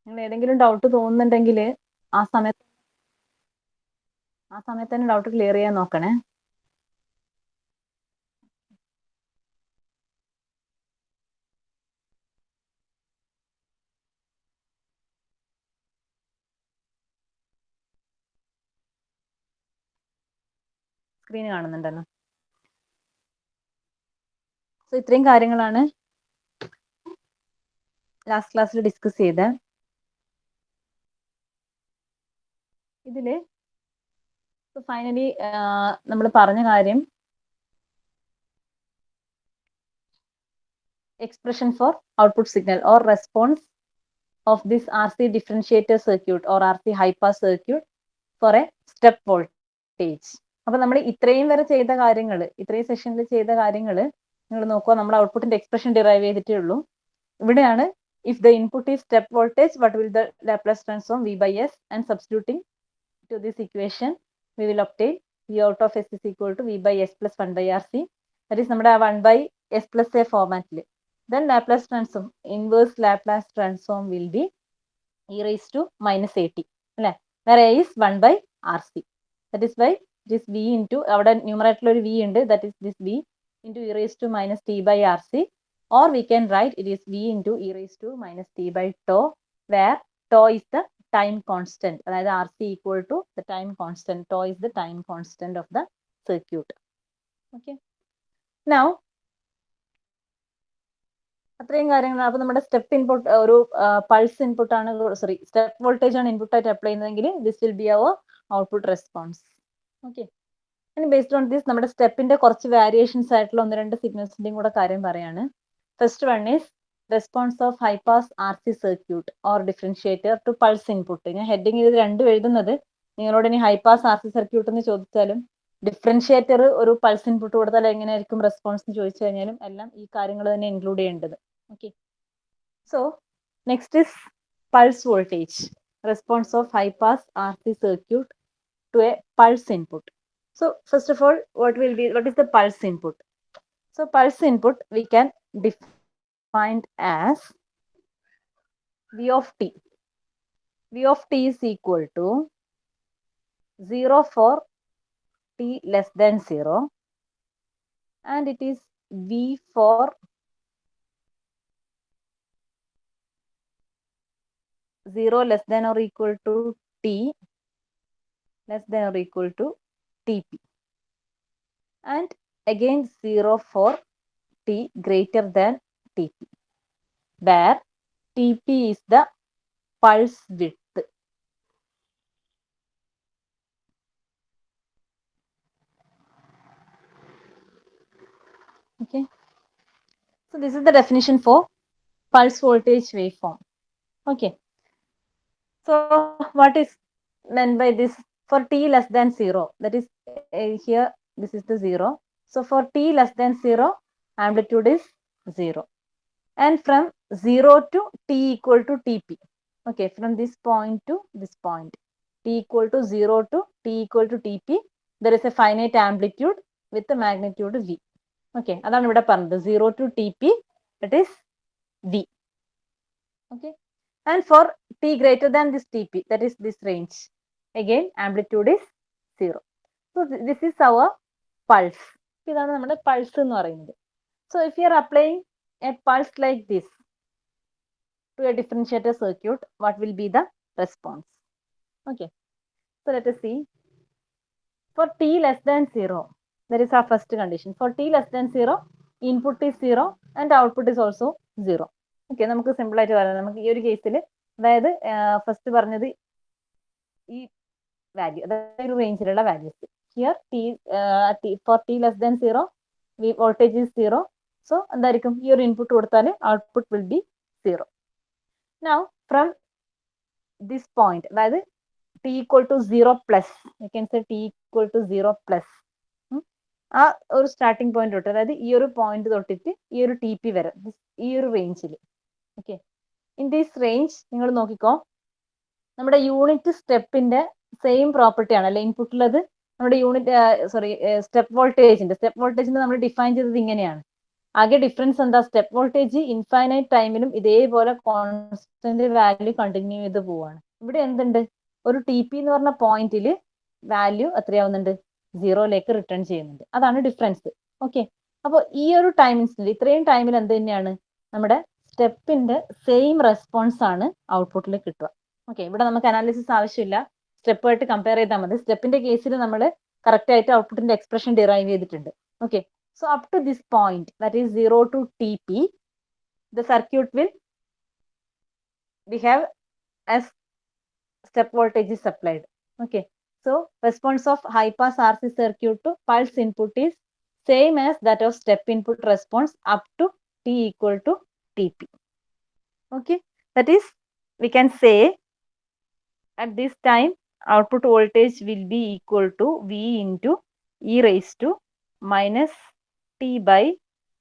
നിങ്ങൾ ഏതെങ്കിലും ഡൗട്ട് തോന്നുന്നുണ്ടെങ്കിൽ ആ സമയത്ത് തന്നെ ഡൗട്ട് ക്ലിയർ ചെയ്യാൻ നോക്കണേ. സ്ക്രീൻ കാണുന്നുണ്ടല്ലോ. സോ ഇത്രയും കാര്യങ്ങളാണ് ലാസ്റ്റ് ക്ലാസ്സിൽ ഡിസ്കസ് ചെയ്ത്. ഇതില് ഫൈനലി നമ്മൾ പറഞ്ഞ കാര്യം expression for output signal or response of this RC differentiator circuit or RC high pass circuit for a step voltage. അപ്പൊ നമ്മൾ ഇത്രയും വരെ ചെയ്ത കാര്യങ്ങൾ, ഇത്രയും സെഷനിൽ ചെയ്ത കാര്യങ്ങൾ നിങ്ങൾ നോക്കുക. നമ്മൾ ഔട്ട്പുട്ടിന്റെ എക്സ്പ്രഷൻ ഡിറൈവ് ചെയ്തിട്ടേ ഉള്ളൂ. ഇവിടെയാണ് if the input is step voltage, what will the Laplace transform V by S, and substituting to this equation we will obtain V out of S is equal to V by S plus 1 by RC. That is നമ്മുടെ 1 by S plus A ഫോമാറ്റിൽ. Then Laplace transform, inverse Laplace transform will be e raised to minus AT. അല്ലേ? where A is 1 by RC. That is why it is V into, അവിടെ ന്യൂമറേറ്ററിൽ ഒരു V ഉണ്ട്, that is this V into e raised to minus T by RC. Or we can write it is V into e raised to minus T by tau, where tau is the time constant. അതായത് RC equal to the time constant. Tau is the time constant of the circuit. Okay. Now, അത്രയും കാര്യങ്ങളാണ്. അപ്പൊ നമ്മുടെ step input ഒരു pulse input ആണ്, sorry step voltage ആണ് input ആയിട്ട് apply ചെയ്യുന്നതെങ്കിൽ this will be our output response. Okay. ഇനി ബേസ്ഡ് ഓൺ ദിസ് നമ്മുടെ സ്റ്റെപ്പിന്റെ കുറച്ച് വേരിയേഷൻസ് ആയിട്ടുള്ള 1-2 സിഗ്നൽസിന്റെയും കൂടെ കാര്യം പറയാണ്. First one is response of high pass RC circuit or differentiator to pulse input. ഞാൻ ഹെഡിങ് ഇത് രണ്ടും എഴുതുന്നത്, നിങ്ങളോട് ഇനി ഹൈ പാസ് RC സർക്യൂട്ട് എന്ന് ചോദിച്ചാലും ഡിഫറൻഷിയേറ്റർ ഒരു പൾസ് ഇൻപുട്ട് കൊടുത്താൽ എങ്ങനെയായിരിക്കും റെസ്പോൺസ് എന്ന് ചോദിച്ചു കഴിഞ്ഞാലും എല്ലാം ഈ കാര്യങ്ങൾ തന്നെ ഇൻക്ലൂഡ് ചെയ്യേണ്ടത്. Okay. So next is pulse voltage, response of high pass RC circuit to a pulse input. So first of all, what is the pulse input? So pulse input we can define as V of t. V of t is equal to 0 for t less than 0, and it is V for zero less than or equal to t less than or equal to Tp, and again 0 for t greater than Tp, where Tp is the pulse width. Okay. So this is the definition for pulse voltage waveform. Okay. So what is meant by this? For t less than 0, that is here this is the 0. So for t less than 0, amplitude is 0. And from 0 to t equal to Tp. Okay, from this point to this point, t equal to 0 to t equal to Tp, there is a finite amplitude with the magnitude V. Okay, അതാണ് ഇവിടെ പറഞ്ഞത് 0 to Tp, that is V. Okay, and for t greater than this Tp, that is this range, again amplitude is 0. So this is our pulse. ഇതാണ് നമ്മുടെ pulse എന്ന് പറയുന്നത്. So if you are applying a pulse like this to a differentiator circuit, what will be the response? Okay, so let us see. For t less than 0, that is our first condition. For t less than 0, input is 0 and output is also 0. Okay, നമുക്ക് simple ആയിട്ട് പറയാം. നമുക്ക് ഈ ഒരു കേസിൽ, അതായത് first പറഞ്ഞത് ഈ വാല്യൂ, അതായത് ഒരു റേഞ്ചിലുള്ള values. Here for t less than 0, voltage is 0. So എന്തായിരിക്കും, ഈ ഒരു ഇൻപുട്ട് കൊടുത്താൽ output will be 0. Now from this point, അതായത് t equal to 0 plus, you can say t equal to 0 plus, ആ ഒരു സ്റ്റാർട്ടിംഗ് പോയിന്റ് തൊട്ട്, അതായത് ഈ ഒരു പോയിന്റ് തൊട്ടിട്ട് ഈ ഒരു Tp വരെ, ഈ ഒരു റേഞ്ചിൽ. ഓക്കെ, ഇൻ ദിസ് റേഞ്ച് നിങ്ങൾ നോക്കിക്കോ, നമ്മുടെ യൂണിറ്റ് സ്റ്റെപ്പിന്റെ സെയിം പ്രോപ്പർട്ടി ആണ് അല്ലെ ഇൻപുട്ടിലത്. നമ്മുടെ യൂണിറ്റ് സ്റ്റെപ്പ് വോൾട്ടേജിന്റെ നമ്മൾ ഡിഫൈൻ ചെയ്തത് ഇങ്ങനെയാണ്. ആകെ ഡിഫറൻസ് എന്താ? സ്റ്റെപ്പ് വോൾട്ടേജ് ഇൻഫൈനൈറ്റ് ടൈമിലും ഇതേപോലെ കോൺസ്റ്റന്റ് വാല്യൂ കണ്ടിന്യൂ ചെയ്ത് പോവാണ്. ഇവിടെ എന്തുണ്ട്? ഒരു ടി പി എന്ന് പറഞ്ഞ പോയിന്റിൽ വാല്യൂ എത്രയാവുന്നുണ്ട്? സീറോയിലേക്ക് റിട്ടേൺ ചെയ്യുന്നുണ്ട്. അതാണ് ഡിഫറൻസ്. ഓക്കെ, അപ്പോൾ ഈ ഒരു ടൈം ഇൻസ്റ്റന്റ് ഇത്രയും ടൈമിൽ എന്ത് തന്നെയാണ്? നമ്മുടെ സ്റ്റെപ്പിന്റെ സെയിം റെസ്പോൺസ് ആണ് ഔട്ട്പുട്ടിൽ കിട്ടുക. ഓക്കെ, ഇവിടെ നമുക്ക് അനാലിസിസ് ആവശ്യമില്ല, സ്റ്റെപ്പുമായിട്ട് കമ്പയർ ചെയ്താൽ മതി. സ്റ്റെപ്പിന്റെ കേസിൽ നമ്മൾ കറക്റ്റ് ആയിട്ട് ഔട്ട്പുട്ടിന്റെ എക്സ്പ്രഷൻ ഡിറൈവ് ചെയ്തിട്ടുണ്ട്. Okay, so up to this point, that is 0 to TP, the circuit will behave as step voltage is supplied. Okay, so response of high pass RC circuit to pulse input is same as that of step input response up to T equal to TP. Okay, that is, we can say at this time output voltage will be equal to V into e raised to minus T by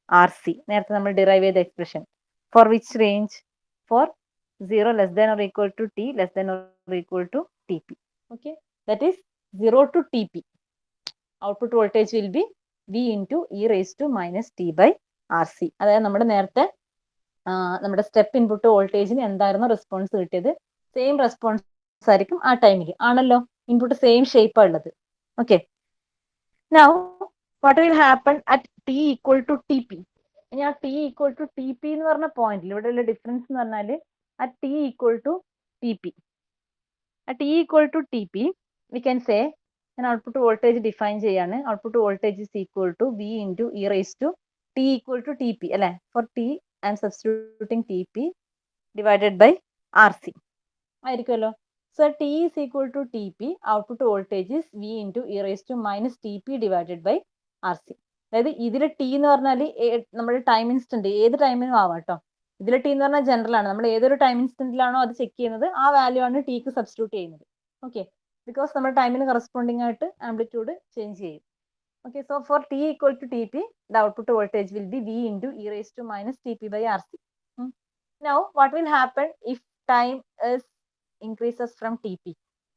RC. നേരത്തെ നമ്മൾ derive ചെയ്ത expression. For which range? For 0 less than or equal to T less than or equal to T P. Okay, that is 0 to T P. Output voltage will be V into E raise to minus T by R C. അതായത് നമ്മുടെ നേരത്തെ നമ്മുടെ step input വോൾട്ടേജിന് എന്തായിരുന്നു response കിട്ടിയത്? Same response ആയിരിക്കും ആ ടൈമിൽ. ആണല്ലോ, ഇൻപുട്ട് സെയിം ഷേപ്പാണ് ഉള്ളത്. Okay, now what will happen at t equal to tp? ഇനി ആ t equal to tp എന്ന് പറഞ്ഞ പോയിന്റിൽ ഇവിടെയുള്ള ഡിഫറൻസ് എന്ന് പറഞ്ഞാൽ at t equal to tp, at t equal to tp we can say, ഞാൻ ഔട്ട്പുട്ട് വോൾട്ടേജ് ഡിഫൈൻ ചെയ്യാണ്. Output voltage is equal to v into e raised to t equal to tp അല്ലെ. for t I am substituting tp divided by rc ആയിരിക്കുമല്ലോ. So t is equal to tp, output voltage is v into e raised to minus tp divided by RC. അതായത് ഇതിൽ T എന്ന് പറഞ്ഞാൽ നമ്മുടെ time instant ഏത് ടൈമിനും ആവാം കേട്ടോ. ഇതിൽ ടി എന്ന് പറഞ്ഞാൽ ജനറൽ ആണ്. നമ്മൾ ഏതൊരു ടൈം ഇൻസ്റ്റന്റിലാണോ അത് ചെക്ക് ചെയ്യുന്നത്, ആ വാല്യൂ ആണ് ടിക്ക് സബ്സ്റ്റിറ്റ്യൂട്ട് ചെയ്യുന്നത്. ഓക്കെ, ബിക്കോസ് നമ്മുടെ ടൈമിന് കറസ്പോണ്ടിങ് ആയിട്ട് ആംപ്ലിറ്റ്യൂഡ് ചേഞ്ച് ചെയ്യും. Okay, so for T equal to T P the output voltage will be V into E raise to minus T P by R C. Now what will happen if time is increases from TP,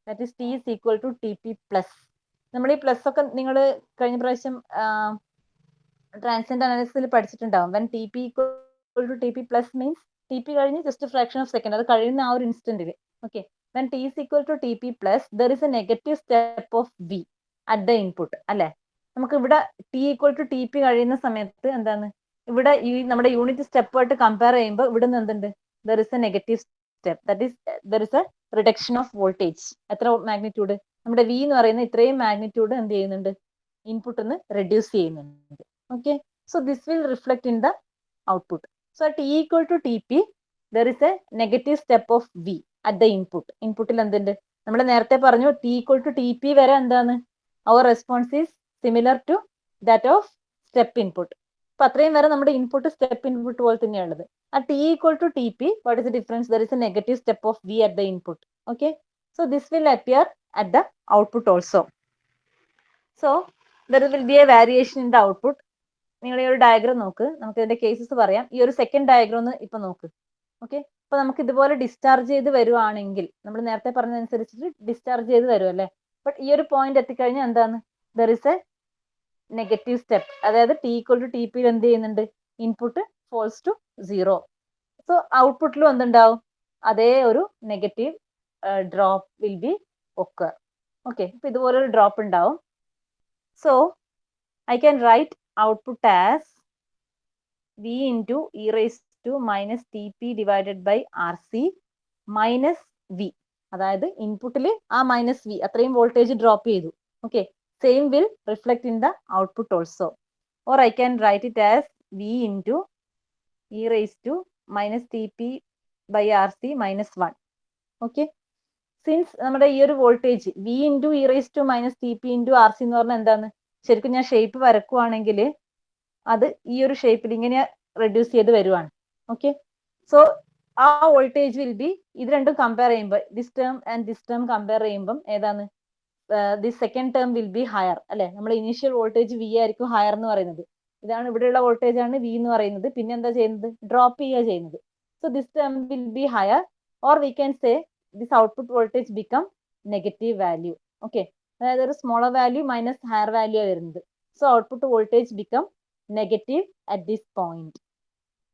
that is T is equal to TP plus. നമ്മൾ ഈ plus ഒക്കെ നിങ്ങൾ കഴിഞ്ഞ പ്രാവശ്യം transient അനാലിസിസിൽ പഠിച്ചിട്ടുണ്ടാവും. when TP equal to TP plus means TP കഴിഞ്ഞ് just fraction of second, അത് കഴിയുന്ന ആ ഒരു ഇൻസ്റ്റന്റിൽ. Okay, when T is equal to TP plus there is a negative step of V at the input അല്ലെ. നമുക്ക് ഇവിടെ T equal to TP കഴിയുന്ന സമയത്ത് എന്താണ്, ഇവിടെ ഈ നമ്മുടെ യൂണിറ്റ് സ്റ്റെപ്പുമായിട്ട് കമ്പയർ ചെയ്യുമ്പോൾ ഇവിടെ നിന്ന് എന്തുണ്ട്? there is a negative step, that is there is a reduction of voltage. എത്ര മാഗ്നിറ്റ്യൂഡ്? നമ്മുടെ വി എന്ന് പറയുന്ന ഇത്രയും മാഗ്നിറ്റ്യൂഡ് എന്ത് ചെയ്യുന്നുണ്ട്? ഇൻപുട്ട് നിന്ന് റെഡ്യൂസ് ചെയ്യുന്നുണ്ട്. Okay, so this will reflect in the output. So T equal to T P there is a negative step of V at the input. ഇൻപുട്ടിൽ എന്തുണ്ട്? നമ്മൾ നേരത്തെ പറഞ്ഞു T equal to T P വരെ എന്താണ് our response is similar to that of step input. അപ്പൊ അത്രയും വരെ നമ്മുടെ ഇൻപുട്ട് സ്റ്റെപ്പ് ഇൻപുട്ട് പോലെ തന്നെയാണുള്ളത്. At t equal to TP, what is the difference? There is a negative step of V at the input. Okay, so this will appear at the output also. So there will be a variation in the output. നിങ്ങൾ ഈ ഒരു diagram നോക്ക്, നമുക്ക് ഇതിന്റെ cases പറയാം. ഈ ഒരു second diagram ഒന്ന് ഇപ്പൊ നോക്ക്. ഓക്കെ, അപ്പൊ നമുക്ക് ഇതുപോലെ ഡിസ്ചാർജ് ചെയ്ത് വരുവാണെങ്കിൽ, നമ്മൾ നേരത്തെ പറഞ്ഞതനുസരിച്ചിട്ട് ഡിസ്ചാർജ് ചെയ്ത് വരും അല്ലെ. ബട്ട് ഈ ഒരു പോയിന്റ് എത്തിക്കഴിഞ്ഞാൽ എന്താണ്? There is a negative step. അതായത് ടി ഈക്വൽ ടു ടി പിയിൽ എന്ത് ചെയ്യുന്നുണ്ട്? Input falls to 0. സോ ഔട്ട്പുട്ടിലും എന്തുണ്ടാവും? അതേ ഒരു negative drop will be occur. Okay, അപ്പൊ ഇതുപോലൊരു ഡ്രോപ്പ് ഉണ്ടാവും. So I can write output as V into E raise to minus T P divided by R C minus V. അതായത് ഇൻപുട്ടിൽ ആ മൈനസ് വി അത്രയും വോൾട്ടേജ് ഡ്രോപ്പ് ചെയ്തു. Okay, same will reflect in the output also. Or I can write it as V into E raise to minus T P by R C minus 1. Okay, since നമ്മുടെ ഈ ഒരു voltage V into E raise to minus T P into R C എന്ന് പറഞ്ഞാൽ എന്താണ്? ശരിക്കും ഞാൻ shape വരക്കുവാണെങ്കിൽ അത് ഈ ഒരു ഷേപ്പിൽ ഇങ്ങനെ റെഡ്യൂസ് ചെയ്ത് വരുവാണ്. ഓക്കെ, സോ ആ വോൾട്ടേജ് വിൽ ബി, ഇത് രണ്ടും കമ്പയർ ചെയ്യുമ്പോൾ this term and this term compare ചെയ്യുമ്പോൾ ഏതാണ്? This second term will be higher അല്ലെ. നമ്മൾ ഇനീഷ്യൽ വോൾട്ടേജ് വി ആയിരിക്കും ഹയർ എന്ന് പറയുന്നത്. ഇതാണ് ഇവിടെയുള്ള വോൾട്ടേജ് ആണ് വി എന്ന് പറയുന്നത്. പിന്നെ എന്താ ചെയ്യുന്നത്? ഡ്രോപ്പ് ചെയ്യുക ചെയ്യുന്നത്. So this term will be higher, or we can say this output voltage become negative value. Okay, അതായത് ഒരു smaller value minus higher value വരുന്നത്. So output voltage become negative at this point.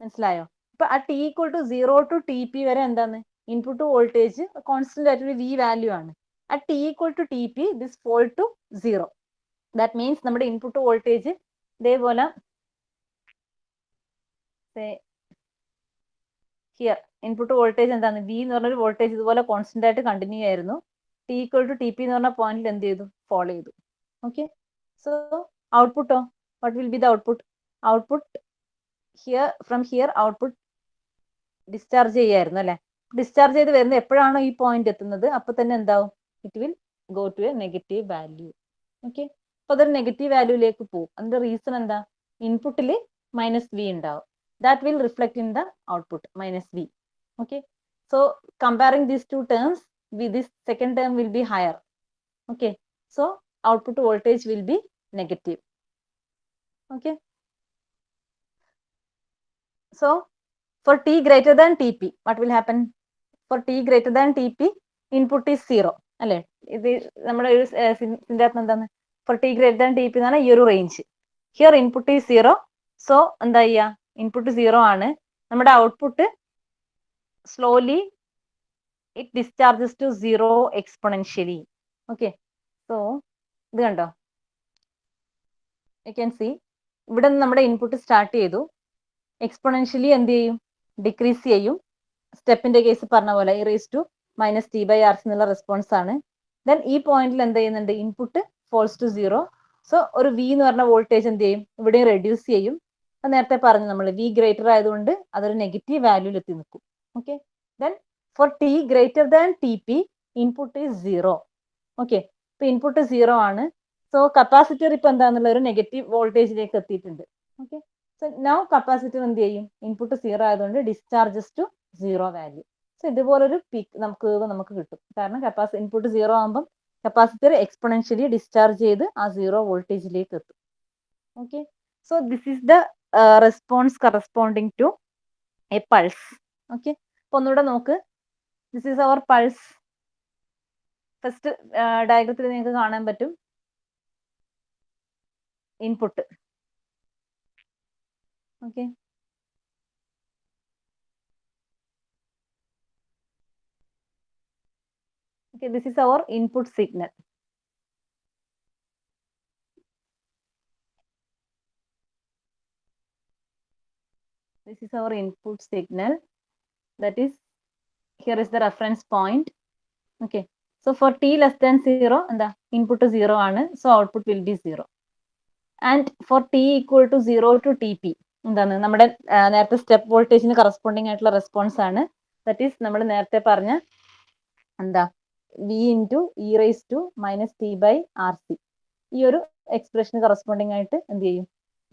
മനസ്സിലായോ? അപ്പൊ ആ T equal to 0 to T P വരെ എന്താണ് input voltage constant ആയിട്ടൊരു V value ആണ്. ആ T equal to T P this fall to 0. That means നമ്മുടെ ഇൻപുട്ട് വോൾട്ടേജ് ഇതേപോലെ ഹിയർ ഇൻപുട്ട് വോൾട്ടേജ് എന്താണ് വി എന്ന് പറഞ്ഞൊരു വോൾട്ടേജ് ഇതുപോലെ കോൺസ്റ്റന്റ് ആയിട്ട് കണ്ടിന്യൂ ആയിരുന്നു. T equal to T P എന്ന് പറഞ്ഞ പോയിന്റിൽ എന്ത് ചെയ്തു? ഫോളോ ചെയ്തു. ഓക്കെ, സോ ഔട്ട്പുട്ടോ what will be the output? Output here from here output discharge ചെയ്യായിരുന്നു അല്ലെ. ഡിസ്ചാർജ് ചെയ്ത് വരുന്നത് എപ്പോഴാണോ ഈ പോയിന്റ് എത്തുന്നത് അപ്പൊ തന്നെ എന്താവും? It will go to a negative value. Okay, അപ്പൊ അതൊരു നെഗറ്റീവ് വാല്യൂയിലേക്ക് പോകും. അതിന്റെ റീസൺ എന്താ? ഇൻപുട്ടിൽ മൈനസ് വി ഉണ്ടാവും. That will reflect in the output minus V. Okay, so comparing these two terms, this second term will be higher. Okay, so output voltage will be negative. Okay, so for t greater than tp, what will happen? For t greater than tp, input is 0 അല്ലേ? ഇത് നമ്മുടെ ഒരു ഇതിന്റെ അകത്ത് എന്താണ്? For t greater than tp എന്നാണ് ഈ ഒരു range. Here input is 0. So എന്താ ചെയ്യുക? ഇൻപുട്ട് 0 ആണ്. നമ്മുടെ output slowly it discharges to 0 exponentially. Okay, so ഇത് കണ്ടോ? You can see ഇവിടെ നിന്ന് നമ്മുടെ ഇൻപുട്ട് സ്റ്റാർട്ട് ചെയ്തു. എക്സ്പൊണൻഷ്യലി എന്ത് ചെയ്യും? ഡിക്രീസ് ചെയ്യും. സ്റ്റെപ്പിന്റെ കേസ് പറഞ്ഞ പോലെ e⁻t/RC എന്നുള്ള റെസ്പോൺസ് ആണ്. ദെൻ ഈ പോയിന്റിൽ എന്ത് ചെയ്യുന്നുണ്ട്? Input falls to 0. സോ ഒരു വി എന്ന് പറഞ്ഞ വോൾട്ടേജ് എന്ത് ചെയ്യും? ഇവിടെയും റെഡ്യൂസ് ചെയ്യും. അത് നേരത്തെ പറഞ്ഞു നമ്മൾ, വി ഗ്രേറ്റർ ആയതുകൊണ്ട് അതൊരു നെഗറ്റീവ് വാല്യൂയിൽ എത്തി നിൽക്കും. Okay, then for t greater than tp, input is 0. Okay, ഇപ്പൊ ഇൻപുട്ട് 0 ആണ്. സോ കപ്പാസിറ്റർ ഇപ്പൊ എന്താന്നുള്ള ഒരു നെഗറ്റീവ് വോൾട്ടേജിലേക്ക് എത്തിയിട്ടുണ്ട്. ഓക്കെ, സോ നൗ കപ്പാസിറ്റർ എന്ത് ചെയ്യും? ഇൻപുട്ട് 0 ആയതുകൊണ്ട് ഡിസ്ചാർജസ് ടു 0 വാല്യൂ. സോ ഇതുപോലൊരു പീക്ക് നമുക്ക് കിട്ടും. കാരണം ഇൻപുട്ട് 0 ആകുമ്പോൾ കപ്പാസിറ്റർ എക്സ്പൊണൻഷ്യലി ഡിസ്ചാർജ് ചെയ്ത് ആ 0 വോൾട്ടേജിലേക്ക് എത്തും. Okay, so this is the response corresponding to a pulse. Okay, അപ്പൊ ഒന്നുകൂടെ നോക്ക്. This is our pulse. First ഡയഗ്രത്തിൽ നിങ്ങൾക്ക് കാണാൻ പറ്റും input. Okay, okay, this is our input signal. This is our input signal. That is, here is the reference point. Okay, so for t less than 0, എന്താ? Input 0 ആണ്. So output will be 0. And for t equal to 0 to tp, എന്താണ്? നമ്മുടെ നേരത്തെ step വോൾട്ടേജിന് corresponding ആയിട്ടുള്ള response ആണ്. That is നമ്മൾ നേരത്തെ പറഞ്ഞ എന്താ? v into e⁻t/RC. ഈ ഒരു എക്സ്പ്രഷന് കറസ്പോണ്ടിങ് ആയിട്ട് എന്ത് ചെയ്യും?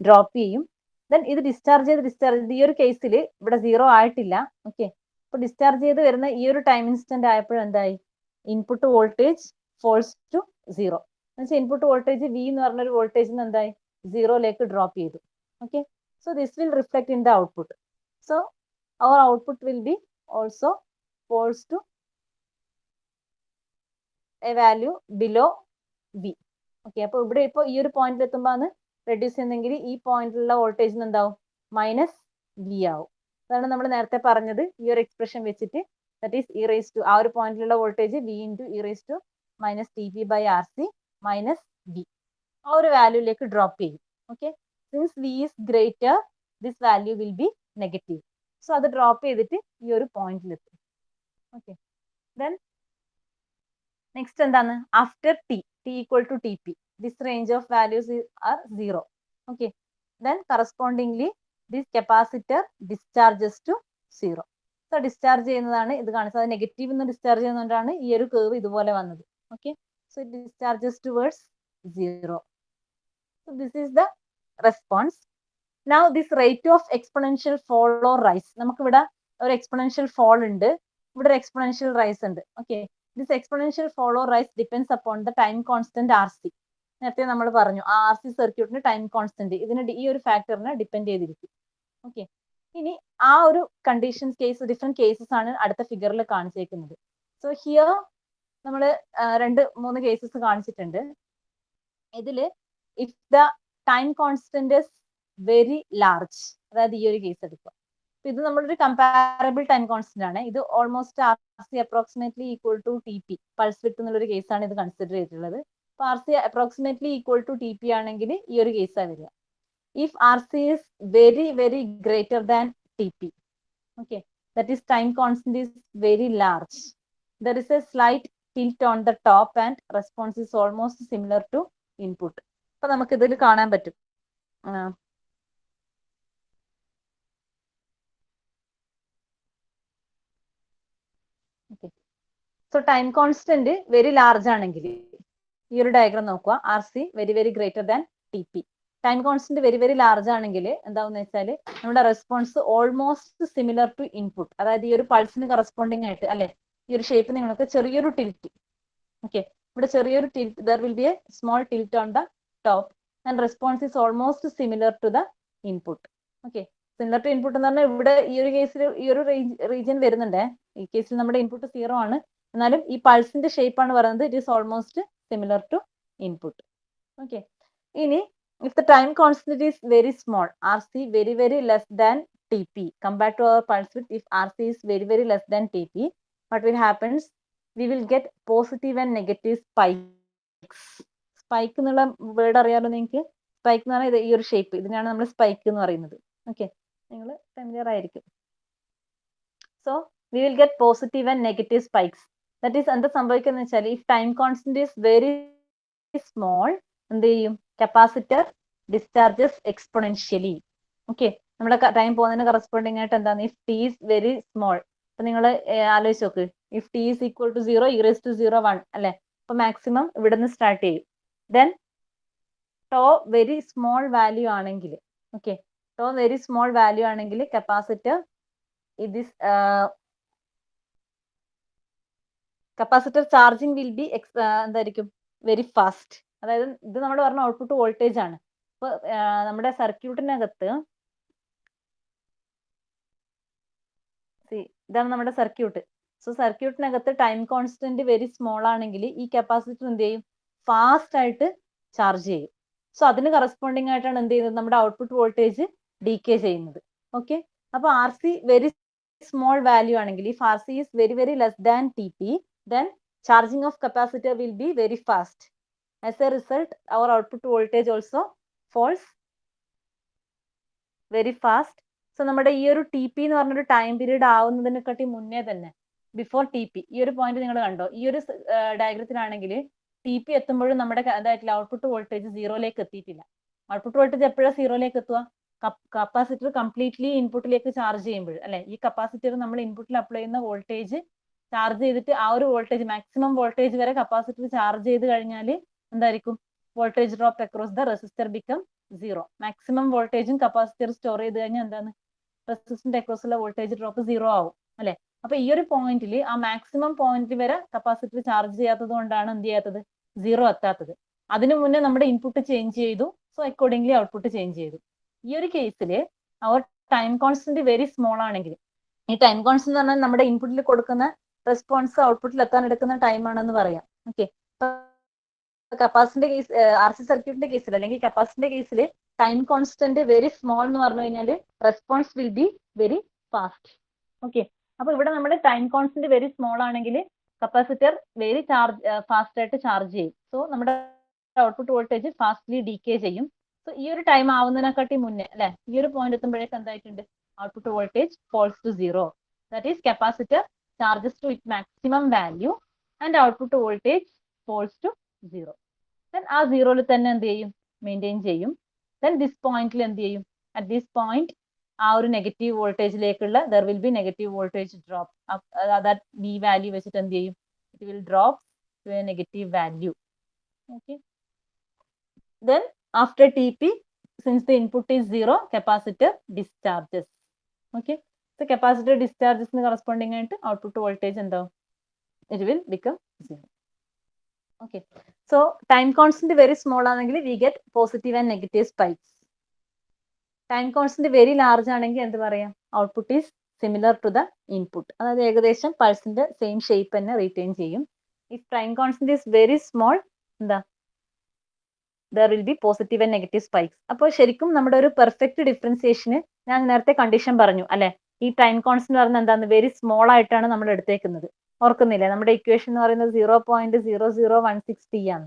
ഡ്രോപ്പ് ചെയ്യും. ദെൻ ഇത് ഡിസ്ചാർജ് ചെയ്ത് ഈ ഒരു കേസിൽ ഇവിടെ 0 ആയിട്ടില്ല. ഓക്കെ, അപ്പൊ ഡിസ്ചാർജ് ചെയ്ത് വരുന്ന ഈ ഒരു ടൈം ഇൻസ്റ്റന്റ് ആയപ്പോഴും എന്തായി? Input voltage falls to 0. എന്നുവെച്ചാൽ ഇൻപുട്ട് വോൾട്ടേജ് വി എന്ന് പറഞ്ഞൊരു വോൾട്ടേജിൽ നിന്ന് എന്തായി? 0ലേക്ക് ഡ്രോപ്പ് ചെയ്തു. Okay, so this will reflect in the output. So our output will be also falls to a value below V. Okay, അപ്പൊ ഇവിടെ ഇപ്പൊ ഈ ഒരു പോയിന്റിൽ എത്തുമ്പോൾ റെഡ്യൂസ് ചെയ്യുന്നെങ്കിൽ ഈ പോയിന്റിലുള്ള വോൾട്ടേജിന് എന്താവും? മൈനസ് വി ആവും. അതാണ് നമ്മൾ നേരത്തെ പറഞ്ഞത് ഈ ഒരു എക്സ്പ്രഷൻ വെച്ചിട്ട്. ദാറ്റ് ഈസ് e⁻ ആ ഒരു പോയിന്റിലുള്ള voltage v into e⁻t/RC minus V. ആ ഒരു വാല്യൂയിലേക്ക് ഡ്രോപ്പ് ചെയ്യും. Okay, since V is greater this value will be negative. So അത് ഡ്രോപ്പ് ചെയ്തിട്ട് ഈ ഒരു പോയിന്റിൽ എത്തും. ഓക്കെ, ദെൻ നെക്സ്റ്റ് എന്താണ്? After t equal to tp, this range of values are 0. Okay, then correspondingly this capacitor discharges to 0. So discharge ചെയ്യുന്നതാണ് ഇത് കാണിച്ചത്. നെഗറ്റീവ് നിന്ന് ഡിസ്ചാർജ് ചെയ്യുന്നതുകൊണ്ടാണ് ഈ ഒരു കേർവ് ഇതുപോലെ വന്നത്. Okay, so it discharges towards 0. So this is the response. Now this rate of exponential fall or rise, നമുക്ക് ഇവിടെ ഒരു exponential fall ഉണ്ട്, ഇവിടെ ഒരു exponential rise ഉണ്ട്. Okay, this exponential fall or rise depends upon the time constant RC. നേരത്തെ നമ്മൾ പറഞ്ഞു RC സർക്യൂട്ടിന് ടൈം കോൺസ്റ്റന്റ് ഇതിന് ഈ ഒരു ഫാക്ടറിനെ ഡിപ്പെൻഡ് ചെയ്തിരിക്കും. ഓക്കെ, ഇനി ആ ഒരു കണ്ടീഷൻസ് കേസ് ഡിഫറെന്റ് കേസസ് ആണ് അടുത്ത ഫിഗറിൽ കാണിച്ചേക്കുന്നത്. സോ ഹിയർ നമ്മൾ 2-3 കേസസ് കാണിച്ചിട്ടുണ്ട്. ഇതില് if the time constant is very large, അതായത് ഈ ഒരു കേസ് എടുക്കുക. ഇത് നമ്മളൊരു കമ്പാരബിൾ ടൈം കോൺസ്റ്റന്റ് ആണ്. ഇത് almost R C approximately equal to T P, pulse width എന്നുള്ളൊരു കേസാണ് ഇത് കൺസിഡർ ചെയ്തിട്ടുള്ളത്. അപ്പൊ R C approximately equal to T P ആണെങ്കിൽ ഈ ഒരു കേസാണ് വരിക. If R C is very very greater than T P, okay, that is time constant is very large, there is a slight tilt on the top and response is almost similar to input. അപ്പൊ നമുക്ക് ഇതിൽ കാണാൻ പറ്റും. So time constant very large ആണെങ്കിൽ ഈ ഒരു diagram നോക്കുക, R C very very greater than T P. Time constant very very large ആണെങ്കിൽ എന്താവുന്ന വെച്ചാൽ നമ്മുടെ response almost similar to input, അതായത് ഈ ഒരു പൾസിന് കറസ്പോണ്ടിങ് ആയിട്ട് അല്ലെ, ഈ ഒരു ഷേപ്പ് നിങ്ങൾക്ക് ചെറിയൊരു ടിൽറ്റ്, ഓക്കെ, ഇവിടെ ചെറിയൊരു tilt, there will be a small tilt on the top and response is almost similar to the input. Okay, similar to input എന്ന് പറഞ്ഞാൽ ഇവിടെ ഈ ഒരു കേസിൽ ഈ ഒരു റീജിയൻ വരുന്നുണ്ട്. ഈ കേസിൽ നമ്മുടെ ഇൻപുട്ട് 0 ആണ്, എന്നാലും ഈ പൾസിന്റെ ഷേപ്പ് ആണ് പറയുന്നത് it is almost similar to input. Okay, ഇനി if the time constant is very small, RC very very less than TP compared to our pulse width, if RC is very very less than TP, what will happens, we will get positive and negative spikes. Spike എന്നുള്ള word അറിയാലോ നിങ്ങൾക്ക്? Spike എന്ന് പറഞ്ഞാൽ ഈ ഒരു shape, ഇതിനാണ് നമ്മൾ spike എന്ന് പറയുന്നത്. ഓക്കെ, നിങ്ങൾ ഫെമിലിയർ ആയിരിക്കും. So we will get positive and negative spikes. That is എന്താ സംഭവിക്കുന്നത് വെച്ചാൽ if time constant is very small, എന്ത് ചെയ്യും, കപ്പാസിറ്റർ ഡിസ്ചാർജസ് എക്സ്പൊണൻഷ്യലി. ഓക്കെ, നമ്മുടെ ടൈം പോകുന്നതിന് കറസ്പോണ്ടിങ് ആയിട്ട് എന്താണ്, if T is very small, അപ്പൊ നിങ്ങൾ ആലോചിച്ച് നോക്ക്, if T is equal to 0 e⁻⁴ അല്ലെ, അപ്പൊ മാക്സിമം ഇവിടെ നിന്ന് സ്റ്റാർട്ട് ചെയ്യും. Then tau very small value ആണെങ്കിൽ, okay, tau very small value ആണെങ്കിൽ capacitor capacitor charging will be എന്തായിരിക്കും, വെരി ഫാസ്റ്റ്. അതായത് ഇത് നമ്മൾ പറഞ്ഞ ഔട്ട്പുട്ട് വോൾട്ടേജ് ആണ്. അപ്പൊ നമ്മുടെ സർക്യൂട്ടിനകത്ത് ഇതാണ് നമ്മുടെ സർക്യൂട്ട്. സോ സർക്യൂട്ടിനകത്ത് ടൈം കോൺസ്റ്റന്റ് വെരി സ്മോൾ ആണെങ്കിൽ ഈ കപ്പാസിറ്റർ എന്ത് ചെയ്യും, ഫാസ്റ്റ് ആയിട്ട് ചാർജ് ചെയ്യും. സോ അതിന് കറസ്പോണ്ടിങ് ആയിട്ടാണ് എന്ത് ചെയ്യുന്നത്, നമ്മുടെ ഔട്ട്പുട്ട് വോൾട്ടേജ് ഡീകേ ചെയ്യുന്നത്. ഓക്കെ, അപ്പൊ R C very small value ആണെങ്കിൽ, if R C is very very less than T P, then charging of capacitor will be very fast. As a result, our output voltage also falls very fast. So നമ്മുടെ ഈ ഒരു T P എന്ന് പറഞ്ഞൊരു time period ആവുന്നതിനെക്കാട്ടി മുന്നേ തന്നെ, before T P, ഈ ഒരു point നിങ്ങൾ കണ്ടോ, ഈ ഒരു ഡയഗ്രത്തിലാണെങ്കിൽ ടി പി എത്തുമ്പോഴും നമ്മുടെ എന്തായിട്ടില്ല, ഔട്ട്പുട്ട് വോൾട്ടേജ് 0ലേക്ക് എത്തിയിട്ടില്ല. ഔട്ട്പുട്ട് വോൾട്ടേജ് എപ്പോഴാണ് 0ലേക്ക് എത്തുക, കപ്പാസിറ്റർ കംപ്ലീറ്റ്ലി ഇൻപുട്ടിലേക്ക് ചാർജ് ചെയ്യുമ്പോൾ അല്ലെ. ഈ കപ്പാസിറ്റർ നമ്മൾ ഇൻപുട്ടിൽ അപ്ലൈ ചെയ്യുന്ന വോൾട്ടേജ് ചാർജ് ചെയ്തിട്ട് ആ ഒരു വോൾട്ടേജ് മാക്സിമം വോൾട്ടേജ് വരെ കപ്പാസിറ്റർ ചാർജ് ചെയ്ത് കഴിഞ്ഞാൽ എന്തായിരിക്കും, voltage drop across the resistor become 0. Maximum വോൾട്ടേജും കപ്പാസിറ്റർ സ്റ്റോർ ചെയ്ത് കഴിഞ്ഞാൽ എന്താണ്, റെസിസ്റ്ററിന്റെ അക്രോസ് ഉള്ള വോൾട്ടേജ് ഡ്രോപ്പ് 0 ആവും അല്ലെ. അപ്പൊ ഈ ഒരു പോയിന്റിൽ ആ മാക്സിമം പോയിന്റ് വരെ കപ്പാസിറ്റർ ചാർജ് ചെയ്യാത്തത് കൊണ്ടാണ് എന്ത് ചെയ്യാത്തത്, 0 എത്താത്തത്. അതിനു മുന്നേ നമ്മുടെ ഇൻപുട്ട് ചേഞ്ച് ചെയ്തു, സോ അക്കോർഡിംഗ്ലി ഔട്ട്പുട്ട് ചേഞ്ച് ചെയ്തു. ഈ ഒരു കേസിൽ അവർ ടൈം കോൺസ്റ്റന്റ് വെരി സ്മോൾ ആണെങ്കിൽ, ഈ ടൈം കോൺസ്റ്റന്റ് എന്ന് പറഞ്ഞാൽ നമ്മുടെ ഇൻപുട്ടിൽ കൊടുക്കുന്ന റെസ്പോൺസ് ഔട്ട്പുട്ടിൽ എത്താൻ എടുക്കുന്ന ടൈം ആണെന്ന് പറയാം. ഓക്കെ, കപ്പാസിറ്ററിന്റെ കേസ്, ആർ സി സർക്യൂട്ടിന്റെ കേസിൽ അല്ലെങ്കിൽ കപ്പാസിറ്ററിന്റെ കേസിൽ ടൈം കോൺസ്റ്റന്റ് വെരി സ്മോൾ എന്ന് പറഞ്ഞു കഴിഞ്ഞാൽ response will be very fast. Okay, അപ്പൊ ഇവിടെ നമ്മുടെ ടൈം കോൺസ്റ്റന്റ് വെരി സ്മോൾ ആണെങ്കിൽ കപ്പാസിറ്റർ വെരി ഫാസ്റ്റ് ആയിട്ട് ചാർജ് ചെയ്യും. സോ നമ്മുടെ ഔട്ട്പുട്ട് വോൾട്ടേജ് ഫാസ്റ്റ്ലി ഡീകേ ചെയ്യും. സോ ഈ ഒരു ടൈം ആവുന്നതിനെക്കാട്ടി മുന്നേ അല്ലെ, ഈ ഒരു പോയിന്റ് എത്തുമ്പോഴേക്ക് എന്തായിട്ടുണ്ട്, output voltage falls to 0. That is capacitor charges to its maximum value and output voltage falls to 0. Then ആ 0ൽ തന്നെ എന്ത് ചെയ്യും, മെയിൻറ്റെയിൻ ചെയ്യും. Then this പോയിന്റിൽ എന്ത് ചെയ്യും, at this point ആ ഒരു negative വോൾട്ടേജിലേക്കുള്ള there will be negative voltage drop. that V value വെച്ചിട്ട് എന്ത് ചെയ്യും, it will drop to a negative value. Okay. Then after TP, since the input is 0, capacitor discharges. Okay. So capacitor discharges ന് corresponding ആയിട്ട് output voltage എന്താവും, it will become 0. Okay. So time constant very small ആണെങ്കിൽ we get positive and negative spikes. Time constant very large ആണെങ്കിൽ എന്ത് പറയാം, output is similar to the input. അതായത് ഏകദേശം പൾസിന്റെ same shape തന്നെ റീറ്റെയിൻ ചെയ്യും. If time constant is very small, എന്താ, there will be positive and negative spikes. അപ്പോൾ ശരിക്കും നമ്മുടെ ഒരു പെർഫെക്റ്റ് ഡിഫറൻസിയേഷന് ഞാൻ നേരത്തെ കണ്ടീഷൻ പറഞ്ഞു അല്ലെ, ഈ ടൈം കോൺസ്റ്റന്റ് പറയുന്നത് എന്താണ്, വെരി സ്മോൾ ആയിട്ടാണ് നമ്മൾ എടുത്തേക്കുന്നത്. ഓർക്കുന്നില്ലേ, നമ്മുടെ ഇക്വേഷൻ എന്ന് പറയുന്നത് 0.0016 ആണ്.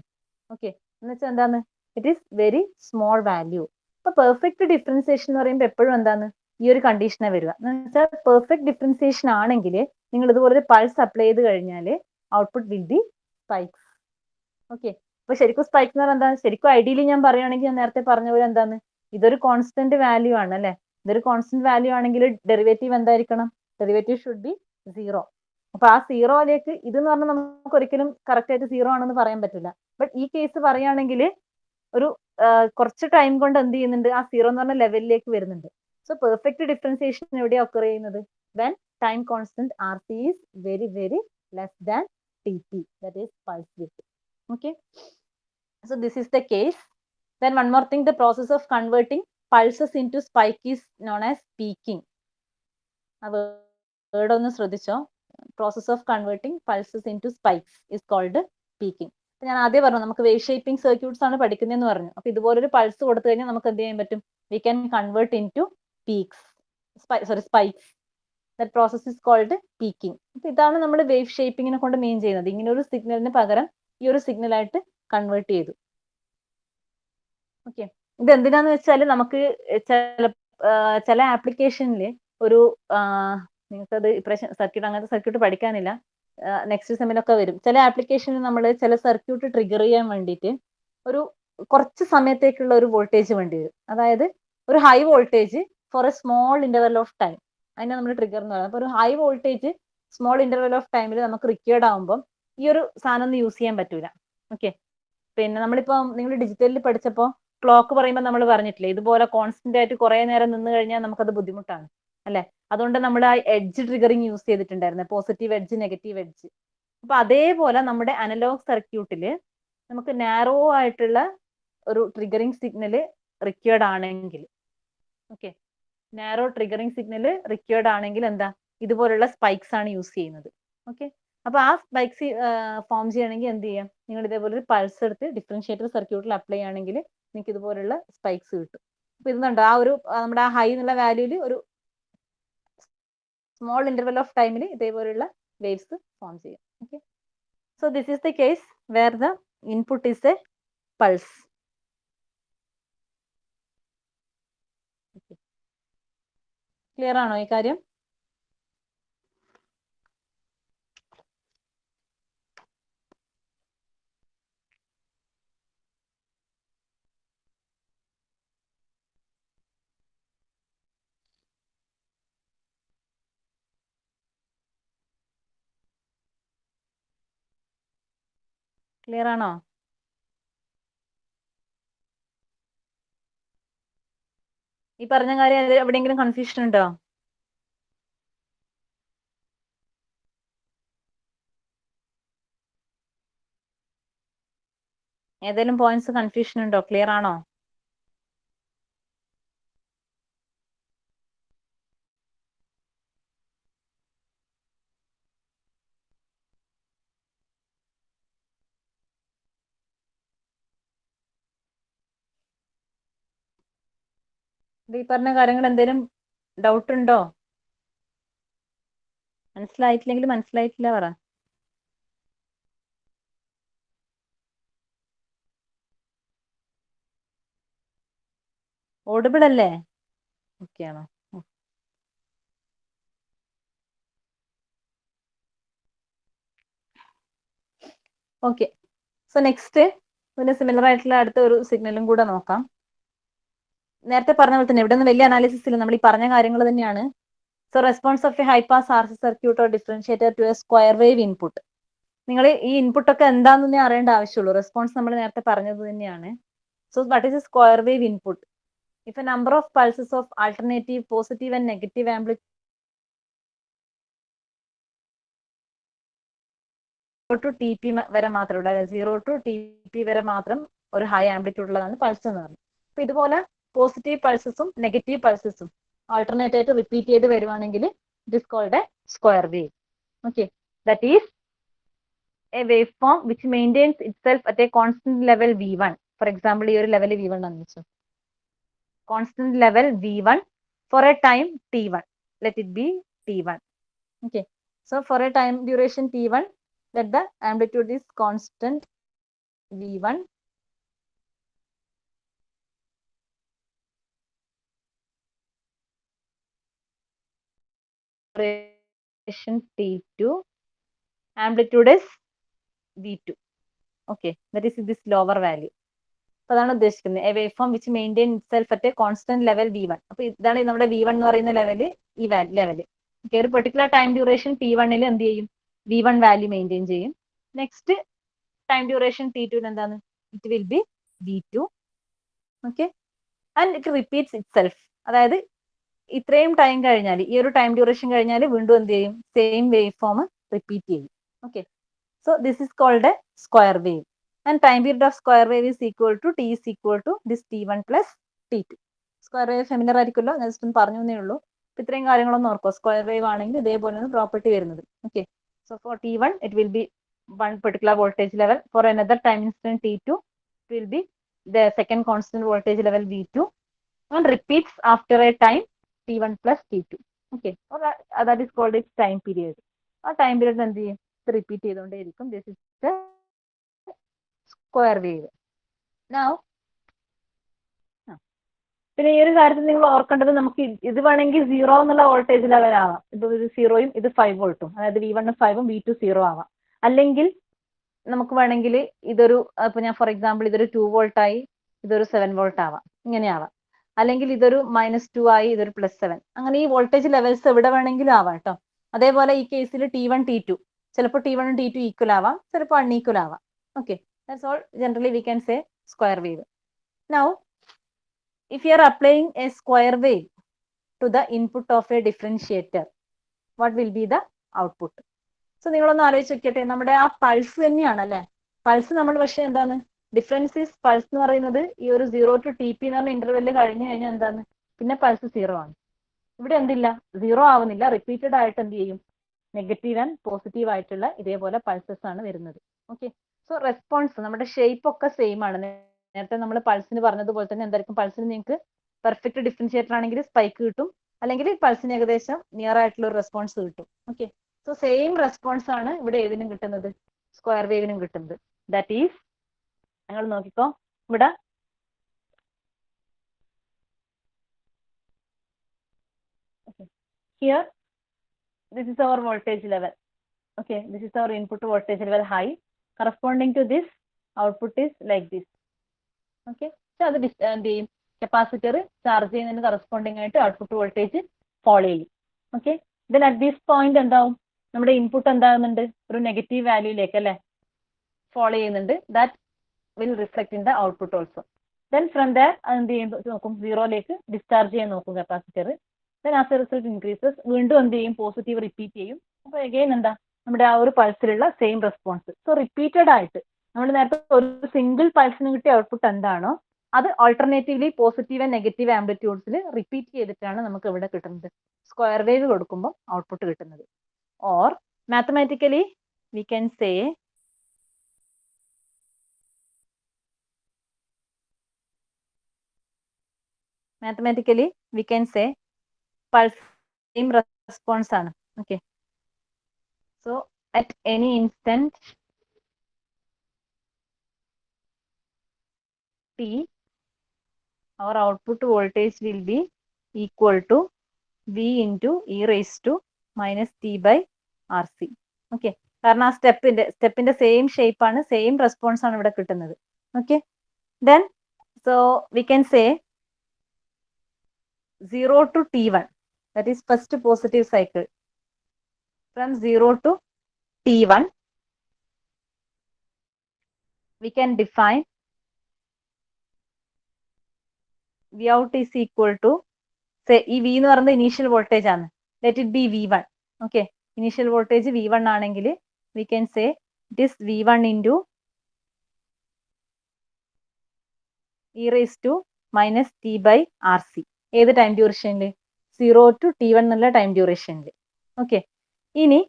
ഓക്കെ, എന്ന് വെച്ചാൽ എന്താണ്, it is very small value. അപ്പൊ പെർഫെക്റ്റ് ഡിഫറൻസിയേഷൻ എന്ന് പറയുമ്പോൾ എപ്പോഴും എന്താണ്, ഈ ഒരു കണ്ടീഷനെ വരിക എന്ന് വെച്ചാൽ പെർഫെക്റ്റ് ഡിഫറൻസിയേഷൻ ആണെങ്കിൽ നിങ്ങൾ ഇതുപോലെ ഒരു പൾസ് അപ്ലൈ ചെയ്ത് കഴിഞ്ഞാൽ output will B spikes. Okay, അപ്പൊ ശരിക്കും സ്പൈക്സ് എന്ന് പറഞ്ഞാൽ എന്താണ്, ശരിക്കും ഐഡിയലി ഞാൻ പറയുകയാണെങ്കിൽ ഞാൻ നേരത്തെ പറഞ്ഞ പോലെ എന്താണ്, ഇതൊരു കോൺസ്റ്റന്റ് വാല്യൂ ആണ് അല്ലെ. ഇതൊരു കോൺസ്റ്റന്റ് വാല്യൂ ആണെങ്കിൽ ഡെറിവേറ്റീവ് എന്തായിരിക്കണം, ഡെറിവേറ്റീവ് ഷുഡ് ബി 0. അപ്പൊ ആ സീറോയിലേക്ക് ഇത് എന്ന് പറഞ്ഞാൽ നമുക്ക് ഒരിക്കലും കറക്റ്റ് ആയിട്ട് 0 ആണെന്ന് പറയാൻ പറ്റില്ല. ബട്ട് ഈ കേസ് പറയുകയാണെങ്കിൽ ഒരു കുറച്ച് ടൈം കൊണ്ട് എന്ത് ചെയ്യുന്നുണ്ട്, ആ 0 എന്ന് പറഞ്ഞ ലെവലിലേക്ക് വരുന്നുണ്ട്. സോ പെർഫെക്റ്റ് ഡിഫറൻസിയേഷൻ എവിടെയാണ് ഒക്കർ ചെയ്യുന്നത്, when time constant R T is very very less than T P, that is pulse width. Okay, so this is the case. Then one more thing, the process of converting pulses into spike is known as peaking. ആ word ഒന്ന് ശ്രദ്ധിച്ചോ, process of converting pulses into spikes is called peaking. ഞാൻ ആദ്യം പറഞ്ഞു നമുക്ക് wave shaping circuits ആണ് പഠിക്കുന്നതെന്ന് പറഞ്ഞു. അപ്പൊ ഇതുപോലൊരു പൾസ് കൊടുത്തു കഴിഞ്ഞാൽ നമുക്ക് എന്ത് ചെയ്യാൻ പറ്റും, we can convert into peaks, spikes. That process is called peaking. അപ്പൊ ഇതാണ് നമ്മൾ വേവ് ഷേപ്പിങ്ങിനെ കൊണ്ട് മീൻ ചെയ്യുന്നത്. ഇങ്ങനെ ഒരു സിഗ്നലിന് പകരം ഈ ഒരു സിഗ്നൽ ആയിട്ട് കൺവേർട്ട് ചെയ്തു. ഓക്കെ, ഇത് എന്തിനാന്ന് വെച്ചാൽ നമുക്ക് ചില ആപ്ലിക്കേഷനിൽ ഒരു നിങ്ങൾക്കത് ഇപ്രാവശ്യം സർക്യൂട്ട് അങ്ങനത്തെ സർക്യൂട്ട് പഠിക്കാനില്ല, നെക്സ്റ്റ് സെമ്മിലൊക്കെ വരും. ചില ആപ്ലിക്കേഷനിൽ നമ്മൾ ചില സർക്യൂട്ട് ട്രിഗർ ചെയ്യാൻ വേണ്ടിയിട്ട് ഒരു കുറച്ച് സമയത്തേക്കുള്ള ഒരു വോൾട്ടേജ് വേണ്ടി വരും. അതായത് ഒരു high voltage for a small interval of time, അതിനെ നമ്മൾ ട്രിഗർ എന്ന് പറയുന്നത്. അപ്പോൾ ഒരു high voltage small interval of ടൈമിൽ നമുക്ക് റിക്വയർഡ് ആകുമ്പോൾ ഈ ഒരു സാധനം ഒന്നും യൂസ് ചെയ്യാൻ പറ്റൂല. ഓക്കെ, പിന്നെ നമ്മളിപ്പോ നിങ്ങൾ ഡിജിറ്റലിൽ പഠിച്ചപ്പോൾ ക്ലോക്ക് പറയുമ്പോൾ നമ്മൾ പറഞ്ഞിട്ടില്ലേ, ഇതുപോലെ കോൺസ്റ്റന്റ് ആയിട്ട് കുറെ നേരം നിന്ന് കഴിഞ്ഞാൽ നമുക്കത് ബുദ്ധിമുട്ടാണ് അല്ലെ. അതുകൊണ്ട് നമ്മൾ ആ എഡ്ജ് ട്രിഗറിങ് യൂസ് ചെയ്തിട്ടുണ്ടായിരുന്നു, പോസിറ്റീവ് എഡ്ജ് നെഗറ്റീവ് എഡ്ജ്. അപ്പൊ അതേപോലെ നമ്മുടെ അനലോഗ് സർക്യൂട്ടിൽ നമുക്ക് നാരോ ആയിട്ടുള്ള ഒരു ട്രിഗറിങ് സിഗ്നൽ റിക്വയർഡ് ആണെങ്കിൽ, okay, narrow triggering signal required ആണെങ്കിൽ എന്താ, ഇതുപോലുള്ള സ്പൈക്സ് ആണ് യൂസ് ചെയ്യുന്നത്. ഓക്കെ, അപ്പൊ ആ സ്പൈക്സ് ഫോം ചെയ്യണമെങ്കിൽ എന്ത് ചെയ്യാം, നിങ്ങൾ ഇതേപോലെ ഒരു പൾസ് എടുത്ത് ഡിഫറൻഷിയേറ്റർ സർക്യൂട്ടിൽ അപ്ലൈ ചെയ്യുകയാണെങ്കിൽ നിങ്ങൾക്ക് ഇതുപോലുള്ള സ്പൈക്സ് കിട്ടും. അപ്പൊ ഇതുണ്ട് ആ ഒരു നമ്മുടെ ആ ഹൈ എന്നുള്ള വാല്യൂല് ഒരു സ്മോൾ ഇന്റർവെൽ ഓഫ് ടൈമിൽ ഇതേപോലുള്ള വേവ്സ് ഫോം ചെയ്യും. Okay, so this is the case where the input is a pulse. Clear ആണോ ഈ കാര്യം? ക്ലിയർ ആണോ? ഈ പറഞ്ഞ കാര്യം എവിടെയെങ്കിലും കൺഫ്യൂഷൻ ഉണ്ടോ? ഏതെങ്കിലും പോയിന്റ്സ് കൺഫ്യൂഷൻ ഉണ്ടോ? ക്ലിയർ ആണോ? ഈ പറഞ്ഞ കാര്യങ്ങൾ എന്തെങ്കിലും ഡൗട്ട് ഉണ്ടോ? മനസ്സിലായിട്ടില്ലെങ്കിൽ മനസ്സിലായിട്ടില്ല പറ. ഓഡിബിൾ അല്ലേ? ഓക്കെ ആണോ? ഓക്കെ, സോ നെക്സ്റ്റ് പിന്നെ സിമിലർ ആയിട്ടുള്ള അടുത്ത ഒരു സിഗ്നലും കൂടെ നോക്കാം. നേരത്തെ പറഞ്ഞ പോലെ തന്നെ ഇവിടെ നിന്ന് വലിയ അനാലിസിസ് ഇല്ല, നമ്മൾ ഈ പറഞ്ഞ കാര്യങ്ങൾ തന്നെയാണ്. So response of a high pass R C circuit or differentiator to a square wave input. നിങ്ങൾ ഈ ഇൻപുട്ട് ഒക്കെ എന്താണെന്നേ അറിയേണ്ട ആവശ്യമുള്ളൂ. റെസ്പോൺസ് നമ്മൾ നേരത്തെ പറഞ്ഞത് തന്നെയാണ്. So what is a square wave input? If a number of pulses of alternative positive and negative amplitude to T P വരെ മാത്രമേ ഉള്ളൂ, 0 to TP വരെ മാത്രം ഒരു ഹൈ ആംപ്ലിറ്റ്യൂഡ് ഉള്ളതാണ് പൾസ് എന്ന് പറയുന്നത്. അപ്പൊ ഇതുപോലെ പോസിറ്റീവ് പൾസസും നെഗറ്റീവ് പൾസസും ആൾട്ടർനേറ്റ് ആയിട്ട് റിപ്പീറ്റ് ചെയ്ത് വരുവാണെങ്കിൽ it is called a square wave. Okay, that is a waveform which maintains itself at a constant level V1 for for example ഈ ഒരു ലെവൽ V1 ആണെന്ന് വെച്ചു. Constant level V1 for a time T1. Let it be T1. Okay. So for a time duration T1, let the amplitude is constant V1 duration T2, amplitude is V2. Okay, that is this lower value. അപ്പോൾ അതാണ് ഉദ്ദേശിക്കുന്നത് A wave form which maintain itself at A constant level V1. അപ്പൊ ഇതാണ് നമ്മുടെ V1 എന്ന് പറയുന്ന level, ഈ level. Okay, ഒരു പെർട്ടിക്കുലർ ടൈം ഡ്യൂറേഷൻ T1 എന്ത് ചെയ്യും, V1 വാല്യൂ മെയിൻറ്റെയിൻ ചെയ്യും. നെക്സ്റ്റ് ടൈം ഡ്യൂറേഷൻ T2 എന്താണ്, it will B V2. Okay, and it repeats itself. അതായത് ഇത്രയും ടൈം കഴിഞ്ഞാൽ, ഈ ഒരു ടൈം ഡ്യൂറേഷൻ കഴിഞ്ഞാൽ വീണ്ടും എന്ത് ചെയ്യും, സെയിം വേവ് ഫോം റിപ്പീറ്റ് ചെയ്യും. Okay, so this is called a square wave. And time period of square wave is equal to T is equal to this T1 plus T2. Square wave familiar ആയിരിക്കുമല്ലോ, ഞാൻ just ഒന്ന് പറഞ്ഞു എന്നേ ഉള്ളൂ. ഇത്രയും കാര്യങ്ങളൊന്നും ഓർക്കോ, square wave ആണെങ്കിൽ ഇതേപോലെയാണ് പ്രോപ്പർട്ടി വരുന്നത്. Okay, so for T1 it will be one particular voltage level. For another time instant T2 it will be the second constant voltage level V2 and repeats after a time T1 plus T2. Okay, or that is called its time period. ആ time period എന്ത് ചെയ്യും, ഇത് repeat ചെയ്തുകൊണ്ടേയിരിക്കും. This is the square wave. Now പിന്നെ ഈ ഒരു കാര്യത്തിൽ നിങ്ങൾ ഓർക്കേണ്ടത്, നമുക്ക് ഇത് വേണമെങ്കിൽ 0 എന്നുള്ള വോൾട്ടേജ് ലെവൽ ആവാം. ഇത് 0യും ഇത് 5 വോൾട്ടും, അതായത് V1 5ഉം V2 0 ആവാം. അല്ലെങ്കിൽ നമുക്ക് വേണമെങ്കിൽ ഇതൊരു, ഇപ്പൊ ഞാൻ ഫോർ എക്സാമ്പിൾ ഇതൊരു 2 വോൾട്ട് ആയി ഇതൊരു 7 വോൾട്ട് ആവാം, ഇങ്ങനെ ആവാം. അല്ലെങ്കിൽ ഇതൊരു -2 ആയി ഇതൊരു +7. അങ്ങനെ ഈ വോൾട്ടേജ് ലെവൽസ് എവിടെ വേണമെങ്കിലും ആവാം കേട്ടോ. അതേപോലെ ഈ കേസിൽ T1 T2 ചിലപ്പോൾ T1 ഉം T2 ഈക്വൽ ആവാം, ചിലപ്പോൾ അൺഈക്വൽ ആവാം. Okay, that's all generally we can say square wave. Now if you are applying a square wave to the input of a differentiator, what will be the output? So നിങ്ങളൊന്ന് ആലോചിച്ച് നോക്കിയട്ടെ, നമ്മുടെ ആ pulse തന്നെയാണ് അല്ലെ, pulse നമ്മൾ പക്ഷെ എന്താണ്, difference is pulse എന്ന് പറയുന്നത് ഈ ഒരു 0 to TP എന്ന് പറഞ്ഞ ഇന്റർവെല്ല് കഴിഞ്ഞു കഴിഞ്ഞാൽ എന്താണ്, പിന്നെ പൾസ് 0 ആണ്. ഇവിടെ എന്തില്ല, 0 ആവുന്നില്ല, റിപ്പീറ്റഡ് ആയിട്ട് എന്ത് ചെയ്യും, നെഗറ്റീവ് ആൻഡ് പോസിറ്റീവ് ആയിട്ടുള്ള ഇതേപോലെ പൾസസ് ആണ് വരുന്നത്. ഓക്കെ, സോ റെസ്പോൺസ് നമ്മുടെ ഷേപ്പ് ഒക്കെ സെയിം ആണ്. നേരത്തെ നമ്മൾ പൾസിന് പറഞ്ഞതുപോലെ തന്നെ എന്തായിരിക്കും, പൾസിന് നിങ്ങൾക്ക് പെർഫെക്റ്റ് ഡിഫറൻഷിയേറ്റർ ആണെങ്കിൽ സ്പൈക്ക് കിട്ടും, അല്ലെങ്കിൽ പൾസിന് ഏകദേശം നിയർ ആയിട്ടുള്ള ഒരു റെസ്പോൺസ് കിട്ടും. ഓക്കെ, സോ സെയിം റെസ്പോൺസ് ആണ് ഇവിടെ ഏതിനും കിട്ടുന്നത്, സ്ക്വയർ വേവിനും കിട്ടുന്നത്. ദാറ്റ് ഈസ്, നിങ്ങൾ നോക്കിക്കോ ഇവിടെ here this is our voltage level. Okay, this is our input voltage level high. Corresponding to this output is like this. Okay, so അത് എന്ത് ചെയ്യും, കപ്പാസിറ്റർ ചാർജ് ചെയ്യുന്നതിന് കറസ്പോണ്ടിങ് ആയിട്ട് ഔട്ട്പുട്ട് വോൾട്ടേജ് ഫോളോ ചെയ്യും. Okay, then at this point എന്താവും, നമ്മുടെ input എന്താകുന്നുണ്ട്, ഒരു negative വാല്യൂയിലേക്ക് അല്ലെ ഫോളോ ചെയ്യുന്നുണ്ട്. That will reflect in the output also. Then from there അത് എന്ത് ചെയ്യുമ്പോൾ നോക്കും, 0യിലേക്ക് ഡിസ്ചാർജ് ചെയ്യാൻ നോക്കും capacitor. Then as A result increases, വീണ്ടും എന്ത് ചെയ്യും, പോസിറ്റീവ് റിപ്പീറ്റ് ചെയ്യും. അപ്പോൾ അഗെയിൻ എന്താ, നമ്മുടെ ആ ഒരു പൾസിലുള്ള സെയിം റെസ്പോൺസ്. സോ റിപ്പീറ്റഡ് ആയിട്ട് നമ്മൾ നേരത്തെ ഒരു സിംഗിൾ പൾസിന് കിട്ടിയ ഔട്ട്പുട്ട് എന്താണോ അത് ഓൾട്ടർനേറ്റീവ്ലി പോസിറ്റീവ് ആൻഡ് നെഗറ്റീവ് ആംപ്ലിറ്റ്യൂഡ്സിൽ റിപ്പീറ്റ് ചെയ്തിട്ടാണ് നമുക്ക് ഇവിടെ കിട്ടുന്നത്, സ്ക്വയർ വേവ് കൊടുക്കുമ്പോൾ ഔട്ട്പുട്ട് കിട്ടുന്നത്. Or mathematically we can say pulse same response ആണ്. Okay, so at any instant T, our output voltage will be equal to V into e raised to minus T by RC. Okay, കാരണം ആ സ്റ്റെപ്പിന്റെ same shape ആണ്, same response ആണ് ഇവിടെ കിട്ടുന്നത്. Okay, then so we can say 0 to T1, that is first positive cycle. From 0 to T1 we can define V out is equal to, say ഈ V എന്ന് പറയുന്നത് initial voltage ആണ്, let it be V1. Okay, initial voltage V1 ആണെങ്കിൽ V can say it is V1 into e raised to minus T by RC. ഏത് time ഡ്യൂറേഷനിൽ, 0 to T1 എന്നുള്ള time ഡ്യൂറേഷനിൽ. Okay, ഇനി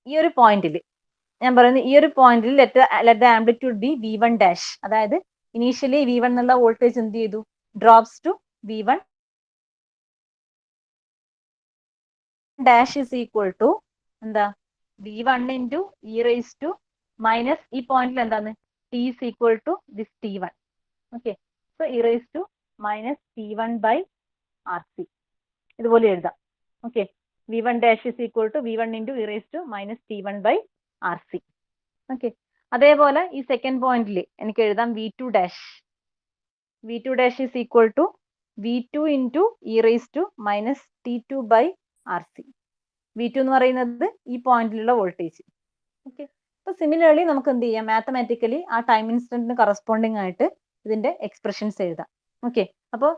ഈ ഒരു പോയിന്റിൽ ഞാൻ പറയുന്നത്, ഈ ഒരു പോയിന്റിൽ let the amplitude be V1 dash, അതായത് ഇനീഷ്യലി V1 എന്നുള്ള വോൾട്ടേജ് എന്ത് ചെയ്തു, drops to V1 dash is equal to എന്താ, V1 into E raise to minus ഈ പോയിന്റിൽ എന്താണ് T is equal to this T1. Okay, so e raise to minus T1 by RC ഇതുപോലെ എഴുതാം. Okay, V1 dash is equal to V1 into E raise to minus T1 by RC. Okay, അതേപോലെ ഈ second പോയിന്റിൽ എനിക്ക് എഴുതാം V2 dash. V2 dash is equal to V2 into E raise to minus T2 by RC. V2 എന്ന് പറയുന്നത് ഈ പോയിന്റിലുള്ള voltage. Okay, അപ്പൊ സിമിലർലി നമുക്ക് എന്ത് ചെയ്യാം, മാത്തമാറ്റിക്കലി ആ ടൈം ഇൻസ്റ്റന്റിന് കറസ്പോണ്ടിങ് ആയിട്ട് ഇതിന്റെ എക്സ്പ്രഷൻസ് എഴുതാം. ഓക്കെ, അപ്പോൾ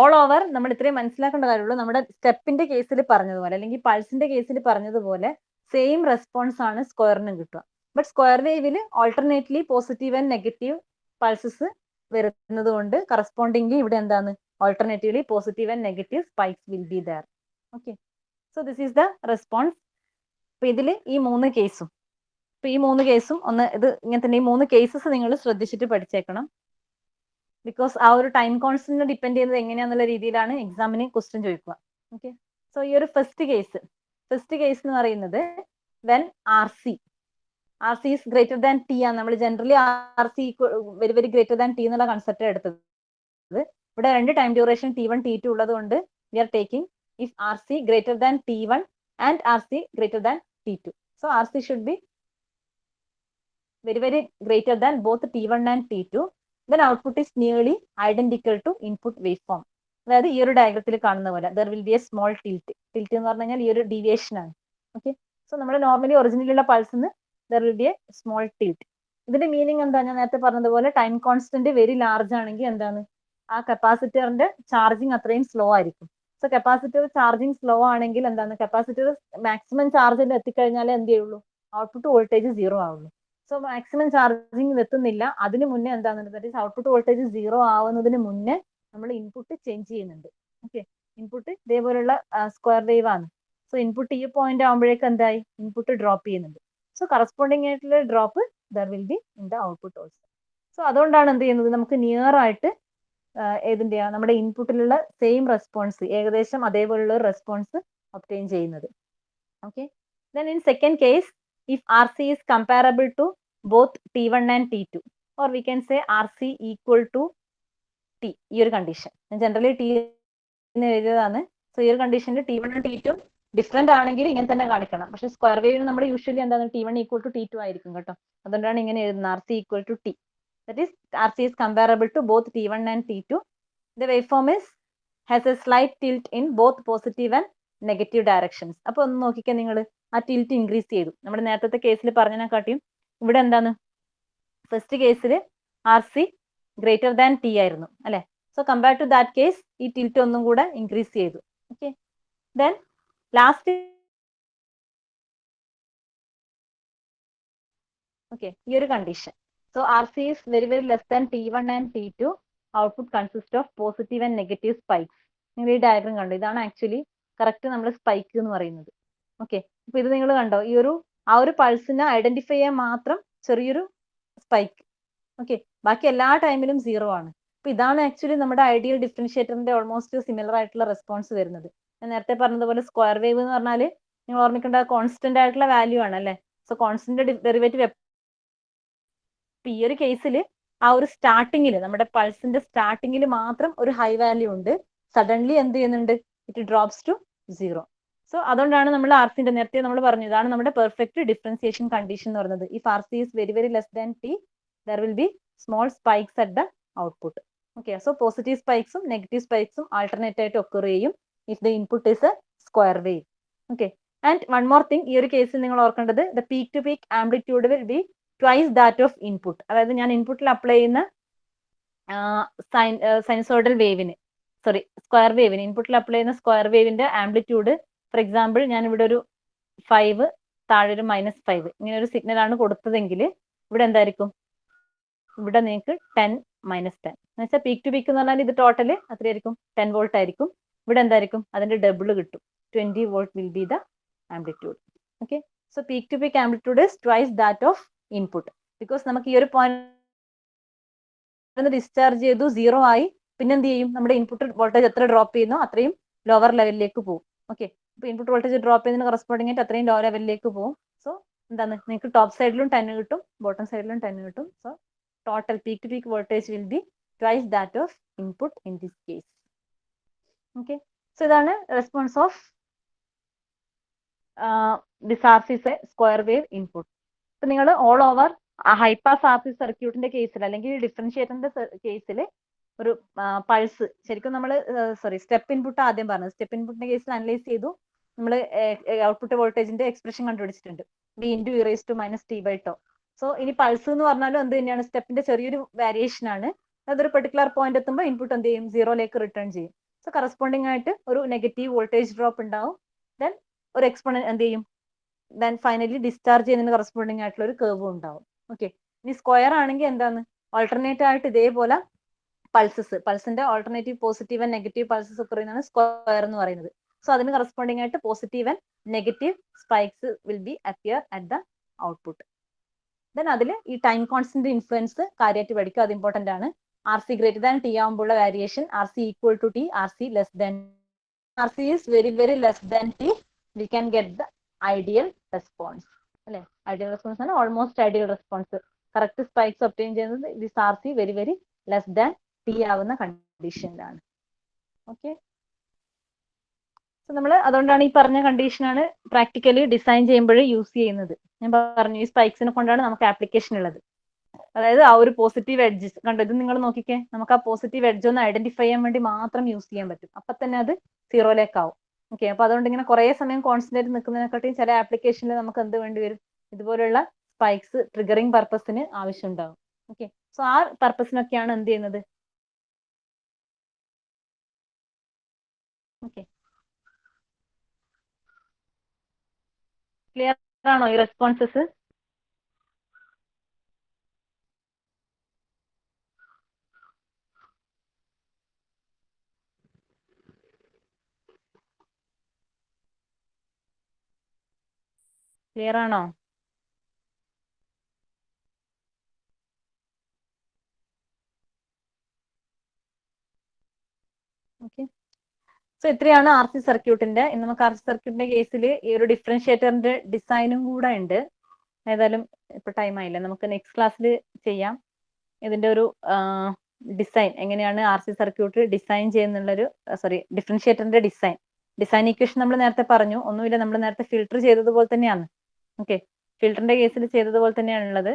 ഓൾ ഓവർ നമ്മൾ ഇത്രയും മനസ്സിലാക്കേണ്ട കാര്യമുള്ളൂ. നമ്മുടെ സ്റ്റെപ്പിന്റെ കേസിൽ പറഞ്ഞതുപോലെ അല്ലെങ്കിൽ പൾസിന്റെ കേസിൽ പറഞ്ഞതുപോലെ സെയിം റെസ്പോൺസ് ആണ് സ്ക്വയറിനും കിട്ടുക. ബട്ട് സ്ക്വയർ വേവിൽ alternately positive and negative pulses വരുന്നത് കൊണ്ട് കറസ്പോണ്ടിംഗ്ലി ഇവിടെ എന്താണ്, alternatively positive and negative spikes will be there. Okay, so this is the response. അപ്പൊ ഇതിൽ ഈ മൂന്ന് കേസും ഒന്ന് ഇത് ഇങ്ങനെ തന്നെ, ഈ മൂന്ന് കേസസ് നിങ്ങൾ ശ്രദ്ധിച്ചിട്ട് പഠിച്ചേക്കണം. ബിക്കോസ് ആ ഒരു ടൈം കോൺസ്റ്റന്റിനെ ഡിപ്പെൻഡ് ചെയ്യുന്നത് എങ്ങനെയാന്നുള്ള രീതിയിലാണ് എക്സാമിന് ക്വസ്റ്റ്യൻ ചോദിക്കുക. ഓക്കെ, സോ ഈ ഒരു ഫസ്റ്റ് കേസ് എന്ന് പറയുന്നത് when R C is greater than T ആണ്. നമ്മൾ generally R C very very greater than T എന്നുള്ള കൺസെപ്റ്റ് എടുത്തത്. ഇവിടെ രണ്ട് ടൈം ഡ്യൂറേഷൻ T1 T2 ഉള്ളത് കൊണ്ട് we are taking if R C greater than T1 and R C greater than T2. So R C should be very very greater than both T1 and T2, then output is nearly identical to input waveform. അതായത് ഈ ഒരു ഡയഗ്രത്തിൽ കാണുന്ന പോലെ there will be a small tilt എന്ന് പറഞ്ഞു കഴിഞ്ഞാൽ ഈ ഒരു ഡീവിയേഷൻ ആണ്. ഓക്കെ, സോ നമ്മൾ നോർമലി ഒറിജിനലുള്ള പൾസിന് there will be a small tilt. ഇതിന്റെ മീനിങ് എന്താ, ഞാൻ നേരത്തെ പറഞ്ഞതുപോലെ ടൈം കോൺസ്റ്റന്റ് വെരി ലാർജ് ആണെങ്കിൽ എന്താണ്, ആ കപ്പാസിറ്ററിന്റെ ചാർജിങ് അത്രയും സ്ലോ ആയിരിക്കും. സോ കപ്പാസിറ്റർ ചാർജിങ് സ്ലോ ആണെങ്കിൽ എന്താണ്, കപ്പാസിറ്റർ മാക്സിമം ചാർജിൽ എത്തിക്കഴിഞ്ഞാലേ എന്ത് ചെയ്യുള്ളൂ, ഔട്ട്പുട്ട് വോൾട്ടേജ് 0 ആവുള്ളൂ. സോ മാക്സിമം ചാർജിങ് എത്തുന്നില്ല, അതിന് മുന്നേ എന്താണെന്നുള്ളത് ഔട്ട്പുട്ട് വോൾട്ടേജ് 0 ആവുന്നതിന് മുന്നേ നമ്മൾ ഇൻപുട്ട് ചേഞ്ച് ചെയ്യുന്നുണ്ട്. ഓക്കെ, ഇൻപുട്ട് ഇതേപോലുള്ള സ്ക്വയർ വേവ് ആണ്. സോ ഇൻപുട്ട് ഈ പോയിന്റ് ആകുമ്പോഴേക്ക് എന്തായി, ഇൻപുട്ട് ഡ്രോപ്പ് ചെയ്യുന്നുണ്ട്. സോ കറസ്പോണ്ടിങ് ആയിട്ടുള്ള drop there will be in the output also. So അതുകൊണ്ടാണ് എന്ത് ചെയ്യുന്നത്, നമുക്ക് നിയർ ആയിട്ട് ഏതിന്റെയാ, നമ്മുടെ ഇൻപുട്ടിലുള്ള സെയിം റെസ്പോൺസ്, ഏകദേശം അതേപോലുള്ള റെസ്പോൺസ് ഒബ്റ്റെയിൻ ചെയ്യുന്നത്. Okay, then in second case, if RC is comparable to both T1 and T2, or we can say RC equal to T, ഈ ഒരു കണ്ടീഷൻ ജനറലി T എന്ന് എഴുതിയതാണ്. സോ ഈ ഒരു കണ്ടീഷനിൽ T1 and T2 ഡിഫറെന്റ് ആണെങ്കിൽ ഇങ്ങനെ തന്നെ കാണിക്കണം. പക്ഷെ സ്ക്വയർ വേവിന് നമ്മൾ യൂഷ്വലി എന്താണ് T1 ഈക്വൽ ടു T2 ആയിരിക്കും കേട്ടോ. അതുകൊണ്ടാണ് ഇങ്ങനെ എഴുതുന്നത് RC equal to T. That is RC is comparable to both T1 and T2. The waveform has a slight tilt in both positive and negative directions. അപ്പൊ ഒന്ന് നോക്കിക്കാൻ നിങ്ങൾ, ആ ടിൽറ്റ് ഇൻക്രീസ് ചെയ്തു. നമ്മുടെ നേരത്തെ കേസിൽ പറഞ്ഞതിനെക്കാട്ടിയും ഇവിടെ എന്താണ്, ഫസ്റ്റ് കേസിൽ R C greater than T ആയിരുന്നു അല്ലെ. So compare to that case ഈ ടിൽറ്റ് ഒന്നും കൂടെ ഇൻക്രീസ് ചെയ്തു. ഓക്കെ, ദെൻ ലാസ്റ്റ് ഓക്കെ ഈ ഒരു condition. So R C is very very less than T1 and T2, output consist of positive and negative spikes. നിങ്ങൾ ഈ ഡയഗ്രം കണ്ടു, ഇതാണ് ആക്ച്വലി കറക്റ്റ് നമ്മൾ സ്പൈക്ക് എന്ന് പറയുന്നത്. ഓക്കെ, അപ്പൊ ഇത് നിങ്ങൾ കണ്ടോ, ഈ ഒരു ആ ഒരു പൾസിനെ ഐഡന്റിഫൈ ചെയ്യാൻ മാത്രം ചെറിയൊരു സ്പൈക്ക്. ഓക്കെ, ബാക്കി എല്ലാ ടൈമിലും 0 ആണ്. അപ്പൊ ഇതാണ് ആക്ച്വലി നമ്മുടെ ഐഡിയൽ ഡിഫറൻഷിയേറ്ററിന്റെ ഓൾമോസ്റ്റ് സിമിലർ ആയിട്ടുള്ള റെസ്പോൺസ് വരുന്നത്. ഞാൻ നേരത്തെ പറഞ്ഞതുപോലെ സ്ക്വയർ വേവ് എന്ന് പറഞ്ഞാൽ നിങ്ങൾ ഓർമ്മിക്കേണ്ട കോൺസ്റ്റന്റ് ആയിട്ടുള്ള വാല്യൂ ആണ് അല്ലെ. സോ കോൺസ്റ്റന്റ് ഡെറിവേറ്റീവ് ഈ ഒരു കേസിൽ ആ ഒരു സ്റ്റാർട്ടിങ്ങിൽ, നമ്മുടെ പൾസിന്റെ സ്റ്റാർട്ടിങ്ങിൽ മാത്രം ഒരു ഹൈ വാല്യൂ ഉണ്ട്, സഡൻലി എന്ത് ചെയ്യുന്നുണ്ട്, ഇറ്റ് ഡ്രോപ്സ് ടു 0. സോ അതുകൊണ്ടാണ് നമ്മൾ ആർ സിന്റെ നേരത്തെ നമ്മൾ പറഞ്ഞു, ഇതാണ് നമ്മുടെ പെർഫെക്റ്റ് ഡിഫറൻസിയേഷൻ കണ്ടീഷൻ എന്ന് പറയുന്നത്. If R C is very very less than T, there will be small spikes at the output. Okay, so positive സ്പൈക്സും നെഗറ്റീവ് സ്പൈക്സും ആൾട്ടർനേറ്റ് ആയിട്ട് ഒക്കർ ചെയ്യും if the input is a square wave. Okay, and one more thing, ഈ ഒരു കേസിൽ നിങ്ങൾ ഓർക്കേണ്ടത്, the peak to peak amplitude will be twice that of input. അതായത് ഞാൻ ഇൻപുട്ടിൽ അപ്ലൈ ചെയ്യുന്ന സൈനസോയിഡൽ വേവിന്, സോറി സ്ക്വയർ വേവിന്, ഇൻപുട്ടിൽ അപ്ലൈ ചെയ്യുന്ന സ്ക്വയർ വേവിന്റെ ആംപ്ലിറ്റ്യൂഡ്, ഫോർ എക്സാമ്പിൾ ഞാൻ ഇവിടെ ഒരു 5 താഴെ ഒരു -5 ഇങ്ങനെ ഒരു സിഗ്നൽ ആണ് കൊടുത്തതെങ്കിൽ ഇവിടെ എന്തായിരിക്കും, ഇവിടെ നിങ്ങൾക്ക് 10 -10 എന്ന് വെച്ചാൽ പീക്ക് ടു പീക്ക് എന്ന് പറഞ്ഞാൽ ഇത് ടോട്ടൽ അത്രയായിരിക്കും 10 വോൾട്ട് ആയിരിക്കും. ഇവിടെ എന്തായിരിക്കും, അതിന്റെ ഡബിൾ കിട്ടും, 20 volt will be the amplitude. Okay, so peak to peak amplitude is twice that of input. Because നമുക്ക് ഈ ഒരു പോയിന്റ് ഡിസ്ചാർജ് ചെയ്തു 0 ആയി, പിന്നെ എന്ത് ചെയ്യും? നമ്മുടെ ഇൻപുട്ട് വോൾട്ടേജ് എത്ര ഡ്രോപ്പ് ചെയ്യുന്നോ അത്രയും ലോവർ ലെവലിലേക്ക് പോകും. ഓക്കെ, അപ്പൊ ഇൻപുട്ട് വോൾട്ടേജ് ഡ്രോപ്പ് ചെയ്യുന്നതിന് കറസ്പോണ്ടിങ് ആയിട്ട് അത്രയും ലോ ലെവലിലേക്ക് പോകും. സോ എന്താണ്, നിങ്ങൾക്ക് ടോപ്പ് സൈഡിലും 10 കിട്ടും, ബോട്ടം സൈഡിലും 10 കിട്ടും. So total peak to peak voltage will be twice that of input in this case. Okay, so ഇതാണ് response of this R C square wave input. അപ്പൊ നിങ്ങൾ all over high pass R C സർക്യൂട്ടിന്റെ കേസിൽ അല്ലെങ്കിൽ ഡിഫറൻഷിയേറ്ററിന്റെ കേസിൽ ഒരു pulse ശരിക്കും നമ്മൾ സ്റ്റെപ്പ് ഇൻപുട്ട് ആദ്യം പറഞ്ഞത്, സ്റ്റെപ്പ് ഇൻപുട്ടിന്റെ കേസിൽ അനലൈസ് ചെയ്തു, നമ്മൾ ഔട്ട്പുട്ട് വോൾട്ടേജിന്റെ എക്സ്പ്രഷൻ കണ്ടുപിടിച്ചിട്ടുണ്ട്, B into E raise to minus T by tau. So ഇനി പൾസ് എന്ന് പറഞ്ഞാലും എന്ത് തന്നെയാണ്, സ്റ്റെപ്പിന്റെ ചെറിയൊരു വേരിയേഷൻ ആണ്. അതൊരു പെർട്ടിക്കുലർ പോയിന്റ് എത്തുമ്പോൾ ഇൻപുട്ട് എന്ത് ചെയ്യും? 0ലേക്ക് റിട്ടേൺ ചെയ്യും. സോ കറസ്പോണ്ടിങ് ആയിട്ട് ഒരു നെഗറ്റീവ് വോൾട്ടേജ് ഡ്രോപ്പ് ഉണ്ടാവും. ദെൻ ഒരു എക്സ്പോണന്റ് എന്ത് ചെയ്യും? ദെൻ ഫൈനലി ഡിസ്ചാർജ് ചെയ്യുന്നതിന് കറസ്പോണ്ടിങ് ആയിട്ടുള്ള ഒരു കർവ് ഉണ്ടാവും. ഓക്കെ, ഇനി സ്ക്വയർ ആണെങ്കിൽ എന്താണ്, ഓൾട്ടർനേറ്റ് ആയിട്ട് ഇതേപോലെ പൾസിന്റെ alternative positive and negative pulses ഒക്കെ പറയുന്നതാണ് സ്ക്വയർ എന്ന് പറയുന്നത്. സോ അതിന് കറസ്പോണ്ടിങ് ആയിട്ട് positive and negative spikes will be appear at the output. Then അതിൽ ഈ ടൈം കോൺസ്റ്റന്റ് ഇൻഫ്ലുവൻസ് കാര്യമായിട്ട് പഠിക്കുക, അത് ഇമ്പോർട്ടന്റ് ആണ്. R C greater than T ആകുമ്പോഴുള്ള variation, R C equal to T, R C less than, R C is very very less than T, we can get the ideal response അല്ലെ. Ideal response ആണ് almost ideal response. Correct spikes obtain ചെയ്യുന്നത് this R C very very less than T ആവുന്ന കണ്ടീഷനിലാണ്. Okay, so നമ്മൾ അതുകൊണ്ടാണ് ഈ പറഞ്ഞ കണ്ടീഷനാണ് പ്രാക്ടിക്കലി ഡിസൈൻ ചെയ്യുമ്പോൾ യൂസ് ചെയ്യുന്നത്. ഞാൻ പറഞ്ഞു ഈ സ്പൈക്സിനെ കൊണ്ടാണ് നമുക്ക് ആപ്ലിക്കേഷൻ ഉള്ളത്. അതായത് ആ ഒരു പോസിറ്റീവ് എഡ്ജ് കണ്ടോ, ഇത് നിങ്ങൾ നോക്കിക്കേ, നമുക്ക് ആ പോസിറ്റീവ് എഡ്ജ് ഒന്ന് ഐഡന്റിഫൈ ചെയ്യാൻ വേണ്ടി മാത്രം യൂസ് ചെയ്യാൻ പറ്റും. അപ്പൊ തന്നെ അത് 0ലേക്ക് ആവും. ഓക്കെ, അപ്പൊ അതുകൊണ്ട് ഇങ്ങനെ കുറെ സമയം കോൺസെൻട്രേറ്റ് നിൽക്കുന്നതിനെക്കാട്ടിയും ചില ആപ്ലിക്കേഷനിൽ നമുക്ക് എന്ത് വേണ്ടി വരും? ഇതുപോലുള്ള സ്പൈക്സ് ട്രിഗറിങ് പർപ്പസിന് ആവശ്യം ഉണ്ടാവും. ഓക്കെ, സോ ആ പർപ്പസിനൊക്കെയാണ് എന്ത് ചെയ്യുന്നത്? ഓക്കെ, ക്ലിയർ ആണോ ഈ റെസ്പോൺസസ്? ക്ലിയർ ആണോ? ഓക്കെ, സോ ഇത്രയാണ് ആർ സി സർക്യൂട്ടിന്റെ. ഇന്ന് നമുക്ക് ആർ സി സർക്യൂട്ടിന്റെ കേസിൽ ഈ ഒരു ഡിഫറൻഷിയേറ്ററിന്റെ ഡിസൈനും കൂടെ ഉണ്ട്. ഏതായാലും ഇപ്പൊ ടൈം ആയില്ല, നമുക്ക് നെക്സ്റ്റ് ക്ലാസ്സിൽ ചെയ്യാം. ഇതിന്റെ ഒരു ഡിസൈൻ എങ്ങനെയാണ് ആർ സി സർക്യൂട്ട് ഡിസൈൻ ചെയ്യുന്നുള്ളൊരു ഡിഫറൻഷിയേറ്ററിന്റെ ഡിസൈൻ ഇക്വേഷൻ നമ്മൾ നേരത്തെ പറഞ്ഞു. ഒന്നുമില്ല, നമ്മൾ നേരത്തെ ഫിൽട്ടർ ചെയ്തതുപോലെ തന്നെയാണ്. ഓക്കെ, ഫിൽട്ടറിന്റെ കേസിൽ ചെയ്തതുപോലെ തന്നെയാണ് ഉള്ളത്.